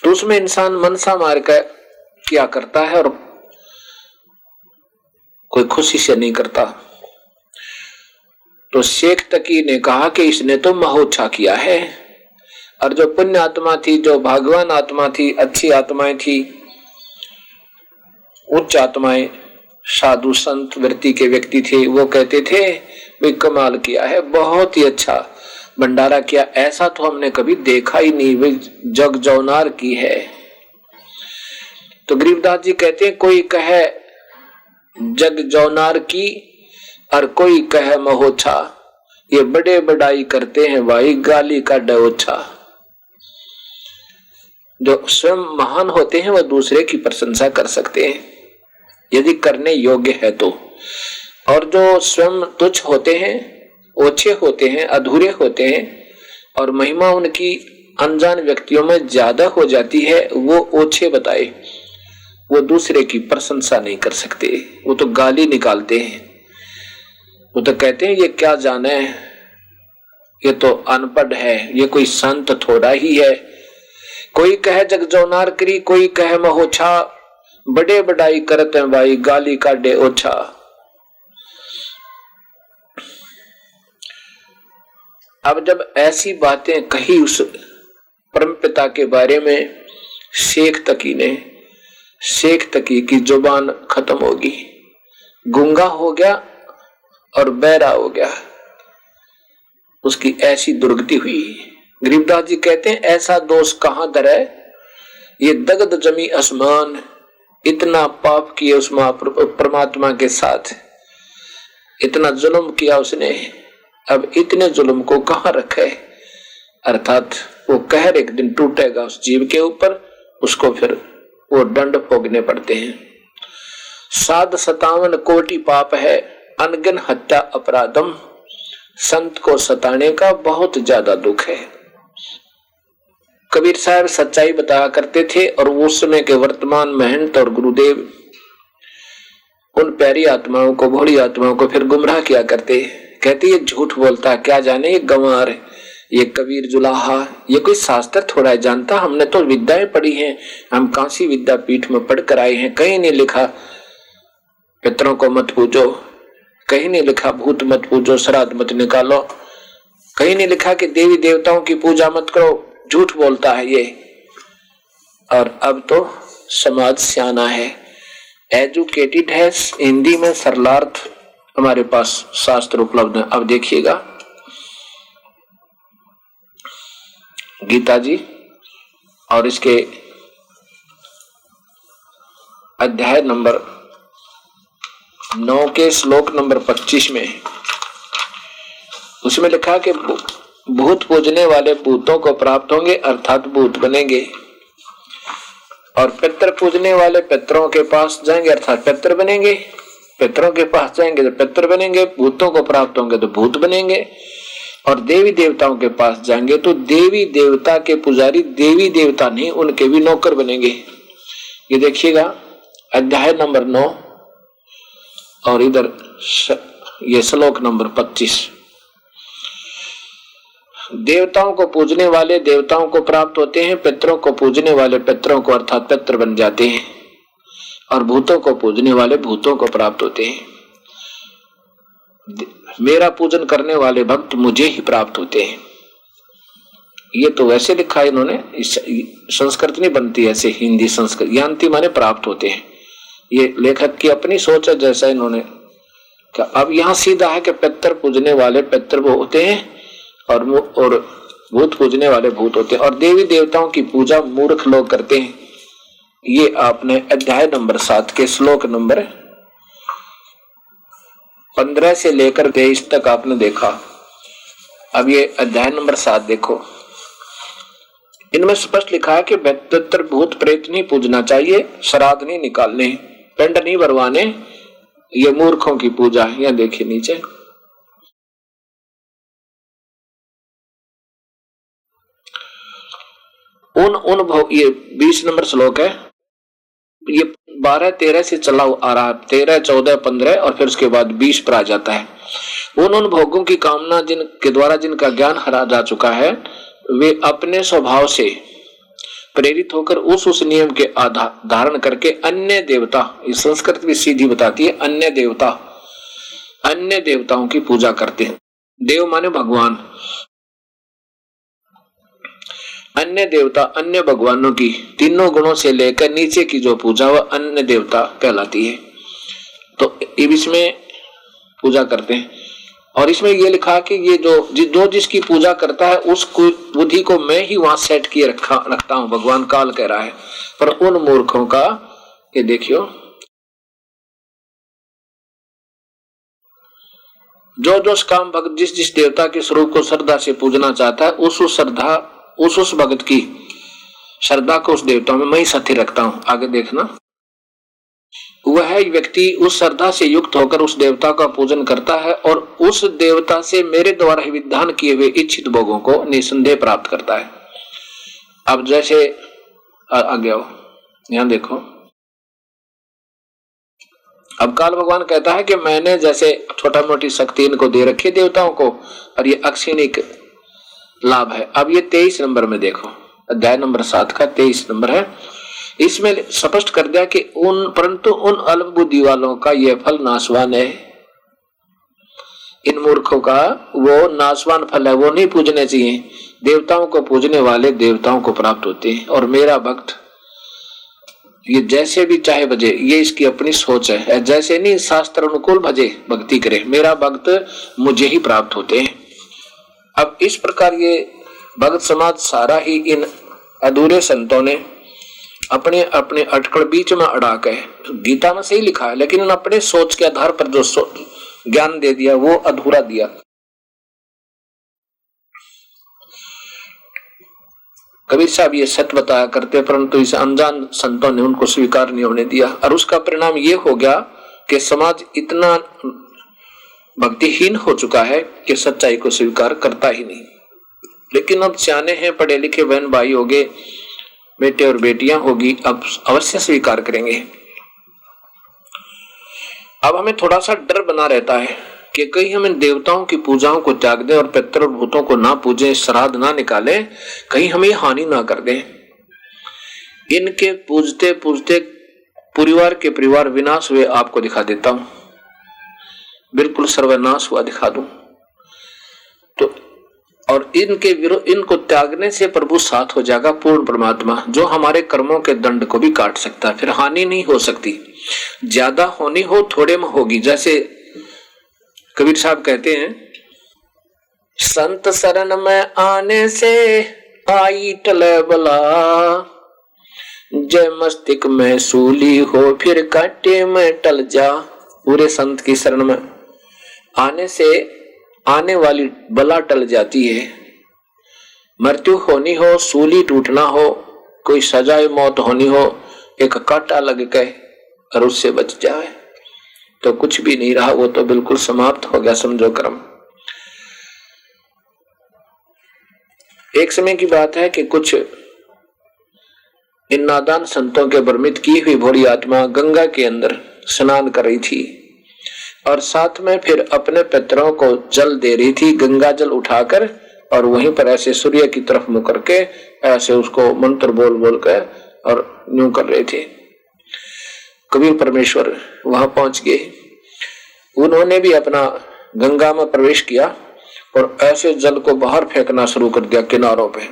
तो उसमें इंसान मनसा मार कर क्या करता है और कोई खुशी से नहीं करता। तो शेख तकी ने कहा कि इसने तो महोत्सव किया है, और जो पुण्य आत्मा थी, जो भगवान आत्मा थी, अच्छी आत्माएं थी, उच्च आत्माएं, साधु संत वृत्ति के व्यक्ति थे, वो कहते थे भाई कमाल किया है, बहुत ही अच्छा भंडारा किया, ऐसा तो हमने कभी देखा ही नहीं, वे जग जौनार की है। तो गरीबदास जी कहते हैं कोई कहे जग जौनार की और कोई कहे महोत्सा, ये बड़े बड़ाई करते हैं भाई, गाली का डोछा। जो स्वयं महान होते हैं वह दूसरे की प्रशंसा कर सकते हैं यदि करने योग्य है तो, और जो स्वयं तुच्छ होते हैं, ओछे होते हैं, अधूरे होते हैं और महिमा उनकी अनजान व्यक्तियों में ज्यादा हो जाती है, वो ओछे बताए, वो दूसरे की प्रशंसा नहीं कर सकते, वो तो गाली निकालते हैं। वो तो कहते हैं ये क्या जाने, ये तो अनपढ़ है, ये कोई संत थोड़ा ही है। कोई कहे जग जौनार करी, कोई कहे महोछा, बड़े बड़ाई करते हैं भाई, गाली काटे ओछा। अब जब ऐसी बातें कही उस परमपिता के बारे में, शेख तकी की जुबान खत्म होगी, गूंगा हो गया और बहरा हो गया। उसकी ऐसी दुर्गति हुई। गरीबदास जी कहते हैं ऐसा दोष कहां धरे, ये दगद जमी आसमान, इतना पाप किए उस परमात्मा के साथ, इतना जुल्म किया उसने, अब इतने जुल्म को कहां रखे। अर्थात वो कहर एक दिन टूटेगा उस जीव के ऊपर, उसको फिर वो दंड भोगने पड़ते हैं। 57 कोटि पाप है, अनगिन हत्या अपराधम, संत को सताने का बहुत ज्यादा दुख है। कबीर साहब सच्चाई बताया करते थे और उस समय के वर्तमान महंत और गुरुदेव उन प्यारी आत्माओं को, भोली आत्माओं को फिर गुमराह किया करते। कहते ये झूठ बोलता, क्या जाने ये गंवार, ये कबीर जुलाहा, ये कोई शास्त्र थोड़ा जानता, हमने तो विद्याएं पढ़ी हैं, हम काशी विद्यापीठ में पढ़ कर आए हैं, कहीं नहीं लिखा पितरों को मत पूजो, कहीं नहीं लिखा भूत मत पूजो, श्राद्ध मत निकालो, कहीं नहीं लिखा कि देवी देवताओं की पूजा मत करो। झूठ बोलता है ये। और अब तो समाज सियाना है, एजुकेटेड है, हिंदी में सरलार्थ हमारे पास शास्त्र उपलब्ध है। अब देखिएगा गीता जी और इसके अध्याय नंबर 9 के श्लोक नंबर 25 में, उसमें लिखा कि भूत पूजने वाले भूतों को प्राप्त होंगे, अर्थात भूत बनेंगे, और पितर पूजने वाले पितरों के पास जाएंगे, अर्थात पितर बनेंगे, पितरों के पास जाएंगे तो पितर बनेंगे, भूतों को प्राप्त होंगे तो भूत बनेंगे, और देवी देवताओं के पास जाएंगे तो देवी देवता के पुजारी देवी देवता नहीं उनके भी नौकर बनेंगे। ये देखिएगा अध्याय नंबर 9 और इधर ये श्लोक नंबर 25। देवताओं को पूजने वाले देवताओं को प्राप्त होते हैं, पितरों को पूजने वाले पितरों को अर्थात पितर बन जाते हैं, और भूतों को पूजने वाले भूतों को प्राप्त होते हैं। मेरा पूजन करने वाले भक्त मुझे ही प्राप्त होते हैं। ये तो वैसे लिखा है इन्होंने, संस्कृत नहीं बनती ऐसे हिंदी संस्कृत, यांति माने प्राप्त होते हैं। ये लेखक की अपनी सोच है, जैसा इन्होंने कहा। अब यहाँ सीधा है कि पितर पूजने वाले पितर वो होते हैं और भूत पूजने वाले भूत होते हैं, और देवी देवताओं की पूजा मूर्ख लोग करते हैं। ये आपने अध्याय नंबर 7 के श्लोक नंबर 15 से लेकर 23 तक आपने देखा। अब ये अध्याय नंबर 7 देखो, इनमें स्पष्ट लिखा है कि पितर भूत प्रेत नहीं पूजना चाहिए, श्राद्ध नहीं निकालने, पिंड नहीं भरवाने, ये मूर्खों की पूजा है। यह देखिए नीचे ये 20 नंबर श्लोक है, ये 12-13 से चला आ रहा है, 13, 14, 15 और फिर उसके बाद 20 पर आ जाता है। उन भोगों की कामना जिनके द्वारा जिनका ज्ञान हरा जा चुका है, वे अपने स्वभाव से प्रेरित होकर उस नियम के धारण करके अन्य देवता, इस संस्कृत भी सीधी बताती है, अन्य देवताओं की पूजा करते हैं। देव माने भगवान, अन्य देवता अन्य भगवानों की तीनों गुणों से लेकर नीचे की जो पूजा वह अन्य देवता कहलाती है। तो इसमें पूजा करते हैं, और इसमें यह लिखा कि ये जो जिसकी पूजा करता है उस बुद्धि को मैं ही वहां सेट किए रखता हूं, भगवान काल कह रहा है। पर उन मूर्खों का ये देखियो, जो काम भक्त जिस देवता के स्वरूप को श्रद्धा से पूजना चाहता है, उस भगत की श्रद्धा को उस देवता में मैं ही साथी रखता हूं। आगे देखना, वह व्यक्ति उस श्रद्धा से युक्त होकर उस देवता का पूजन करता है और उस देवता से मेरे द्वारा ही विधान किए हुए इच्छित भोगों को निसंदेह प्राप्त करता है। अब जैसे आगे आओ, यहां देखो, अब काल भगवान कहता है कि मैंने जैसे छोटा मोटी शक्ति इनको दे रखी देवताओं को, और ये अक्षिणिक लाभ है। अब ये 23 नंबर में देखो, अध्याय नंबर 7 का 23 नंबर है। इसमें स्पष्ट कर दिया कि परंतु उन अल्प बुद्धि वालों का यह फल नाशवान है। इन मूर्खों का वो नाशवान फल है, वो नहीं पूजने चाहिए। देवताओं को पूजने वाले देवताओं को प्राप्त होते हैं, और मेरा भक्त ये जैसे भी चाहे भजे, ये इसकी अपनी सोच है, जैसे नहीं शास्त्र अनुकूल भजे भक्ति करे, मेरा भक्त मुझे ही प्राप्त होते हैं। अब इस प्रकार ये भगत समाज सारा ही इन अधूरे संतों ने अपने अपने अटकल बीच में अड़ा के, गीता में सही लिखा है लेकिन उन अपने सोच के आधार पर जो ज्ञान दे दिया वो अधूरा दिया। कबीर साहब ये सत्य बताया करते परंतु इस अनजान संतों ने उनको स्वीकार नहीं होने दिया और उसका परिणाम ये हो गया कि समाज इतना भक्तिहीन हो चुका है कि सच्चाई को स्वीकार करता ही नहीं। लेकिन अब सियाने हैं, पढ़े लिखे बहन भाई हो गए, बेटे और बेटियां होगी, अब अवश्य स्वीकार करेंगे। अब हमें थोड़ा सा डर बना रहता है कि कहीं हम इन देवताओं की पूजाओं को त्याग दें और पितर और भूतों को ना पूजें, श्राद्ध ना निकालें, कहीं हमें हानि ना कर दें। इनके पूजते पूजते परिवार के परिवार विनाश हुए आपको दिखा देता हूं, बिल्कुल सर्वनाश हुआ दिखा दूं तो। और इनके विरोध, इनको त्यागने से प्रभु साथ हो जाएगा पूर्ण परमात्मा, जो हमारे कर्मों के दंड को भी काट सकता है। फिर हानि नहीं हो सकती, ज्यादा होनी हो थोड़े में होगी। जैसे कबीर साहब कहते हैं, संत शरण में आने से आई टले बला, जय मस्तिष्क में सूली हो फिर कांटे में टल जा। पूरे संत की शरण में आने से आने वाली बला टल जाती है। मृत्यु होनी हो, सूली टूटना हो, कोई सजाए मौत होनी हो, एक कांटा लग गए और उससे बच जाए तो कुछ भी नहीं रहा, वो तो बिल्कुल समाप्त हो गया समझो कर्म। एक समय की बात है कि कुछ इन नादान संतों के भ्रमित की हुई भोली आत्मा गंगा के अंदर स्नान कर रही थी और साथ में फिर अपने पितरों को जल दे रही थी, गंगा जल उठाकर, और वहीं पर ऐसे सूर्य की तरफ मुंह करके ऐसे उसको मंत्र बोल बोल कर और यूं कर रहे थे। कबीर परमेश्वर वहां पहुंच गए, उन्होंने भी अपना गंगा में प्रवेश किया और ऐसे जल को बाहर फेंकना शुरू कर दिया किनारों पे।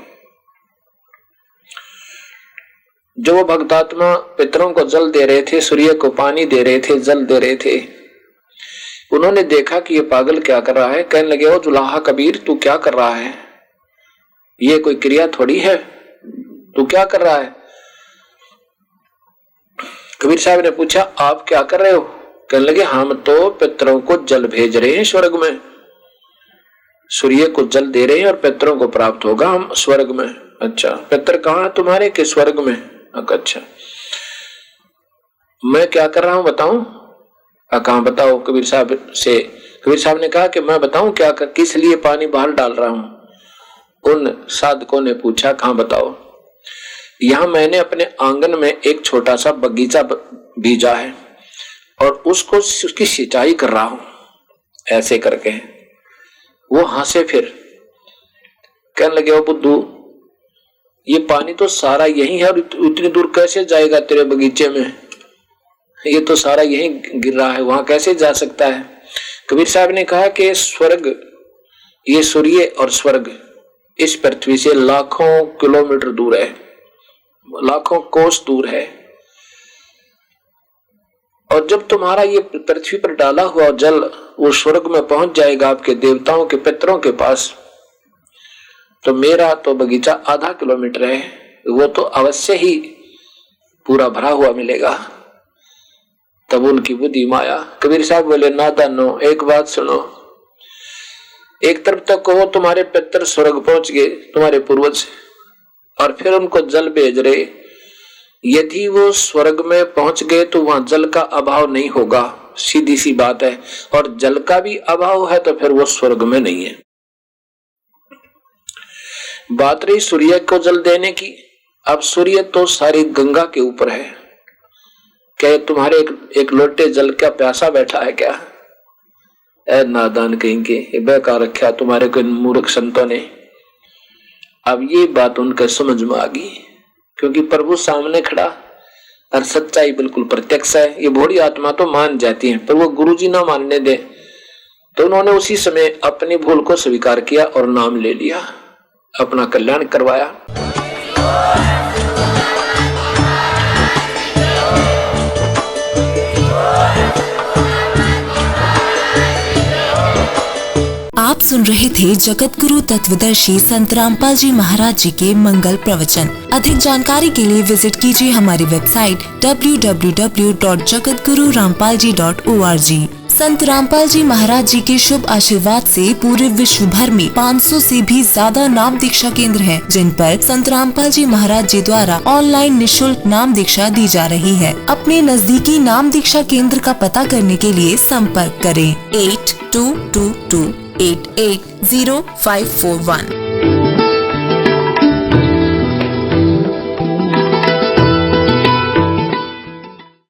जो वो भक्तात्मा पितरों को जल दे रहे थे, सूर्य को पानी दे रहे थे, जल दे रहे थे, उन्होंने देखा कि ये पागल क्या कर रहा है। कहने लगे, ओ जुलाहा कबीर, तू क्या कर रहा है? ये कोई क्रिया थोड़ी है, तू क्या कर रहा है? कबीर साहब ने पूछा, आप क्या कर रहे हो? कहने लगे, हम तो पितरों को जल भेज रहे हैं स्वर्ग में, सूर्य को जल दे रहे हैं और पितरों को प्राप्त होगा हम स्वर्ग में। अच्छा, पितर कहाँ है तुम्हारे? के स्वर्ग में। अच्छा, मैं क्या कर रहा हूं बताऊं? कहाँ बताओ? कबीर साहब ने कहा कि मैं बताऊं क्या किस लिए पानी बाहर डाल रहा हूं। उन साधकों ने पूछा, कहाँ बताओ? यहां मैंने अपने आंगन में एक छोटा सा बगीचा बीजा है और उसकी सिंचाई कर रहा हूं। ऐसे करके वो हंसे, फिर कहने लगे, ओ बुद्धू, ये पानी तो सारा यही है और इतनी दूर कैसे जाएगा तेरे बगीचे में? ये तो सारा यही गिर रहा है, वहां कैसे जा सकता है? कबीर साहब ने कहा कि स्वर्ग, ये सूर्य और स्वर्ग इस पृथ्वी से लाखों किलोमीटर दूर है, लाखों कोस दूर है। और जब तुम्हारा ये पृथ्वी पर डाला हुआ जल वो स्वर्ग में पहुंच जाएगा आपके देवताओं के पितरों के पास, तो मेरा तो बगीचा आधा किलोमीटर है, वो तो अवश्य ही पूरा भरा हुआ मिलेगा। तब उनकी बुद्धि माया। कबीर साहब बोले, नादानो, एक बात सुनो, एक तरफ तो कहो तुम्हारे पितर स्वर्ग पहुंच गए, तुम्हारे पूर्वज, और फिर उनको जल भेज रहे। यदि वो स्वर्ग में पहुंच गए तो वहां जल का अभाव नहीं होगा, सीधी सी बात है, और जल का भी अभाव है तो फिर वो स्वर्ग में नहीं है। बात रही सूर्य को जल देने की, अब सूर्य तो सारी गंगा के ऊपर है, क्या तुम्हारे एक लोटे जल का प्यासा बैठा है क्या? ऐ नादान कहेंगे, बेकार रखा तुम्हारे को मूर्ख संतों ने। अब ये बात उनके समझ में आ गई, क्योंकि प्रभु सामने खड़ा और सच्चाई बिल्कुल प्रत्यक्ष है। ये भोली आत्मा तो मान जाती है, पर वो गुरुजी ना मानने दे, तो उन्होंने उसी समय अपनी भूल को स्वीकार किया और नाम ले लिया, अपना कल्याण करवाया। आप सुन रहे थे जगत गुरु तत्वदर्शी संत रामपाल जी महाराज जी के मंगल प्रवचन। अधिक जानकारी के लिए विजिट कीजिए हमारी वेबसाइट www.jagatgururampalji.org। संत रामपाल जी महाराज जी के शुभ आशीर्वाद से पूरे विश्व भर में 500 से भी ज्यादा नाम दीक्षा केंद्र हैं, जिन पर संत रामपाल जी महाराज जी द्वारा ऑनलाइन निशुल्क नाम दीक्षा दी जा रही है। अपने नजदीकी नाम दीक्षा केंद्र का पता करने के लिए संपर्क करें 8222880541।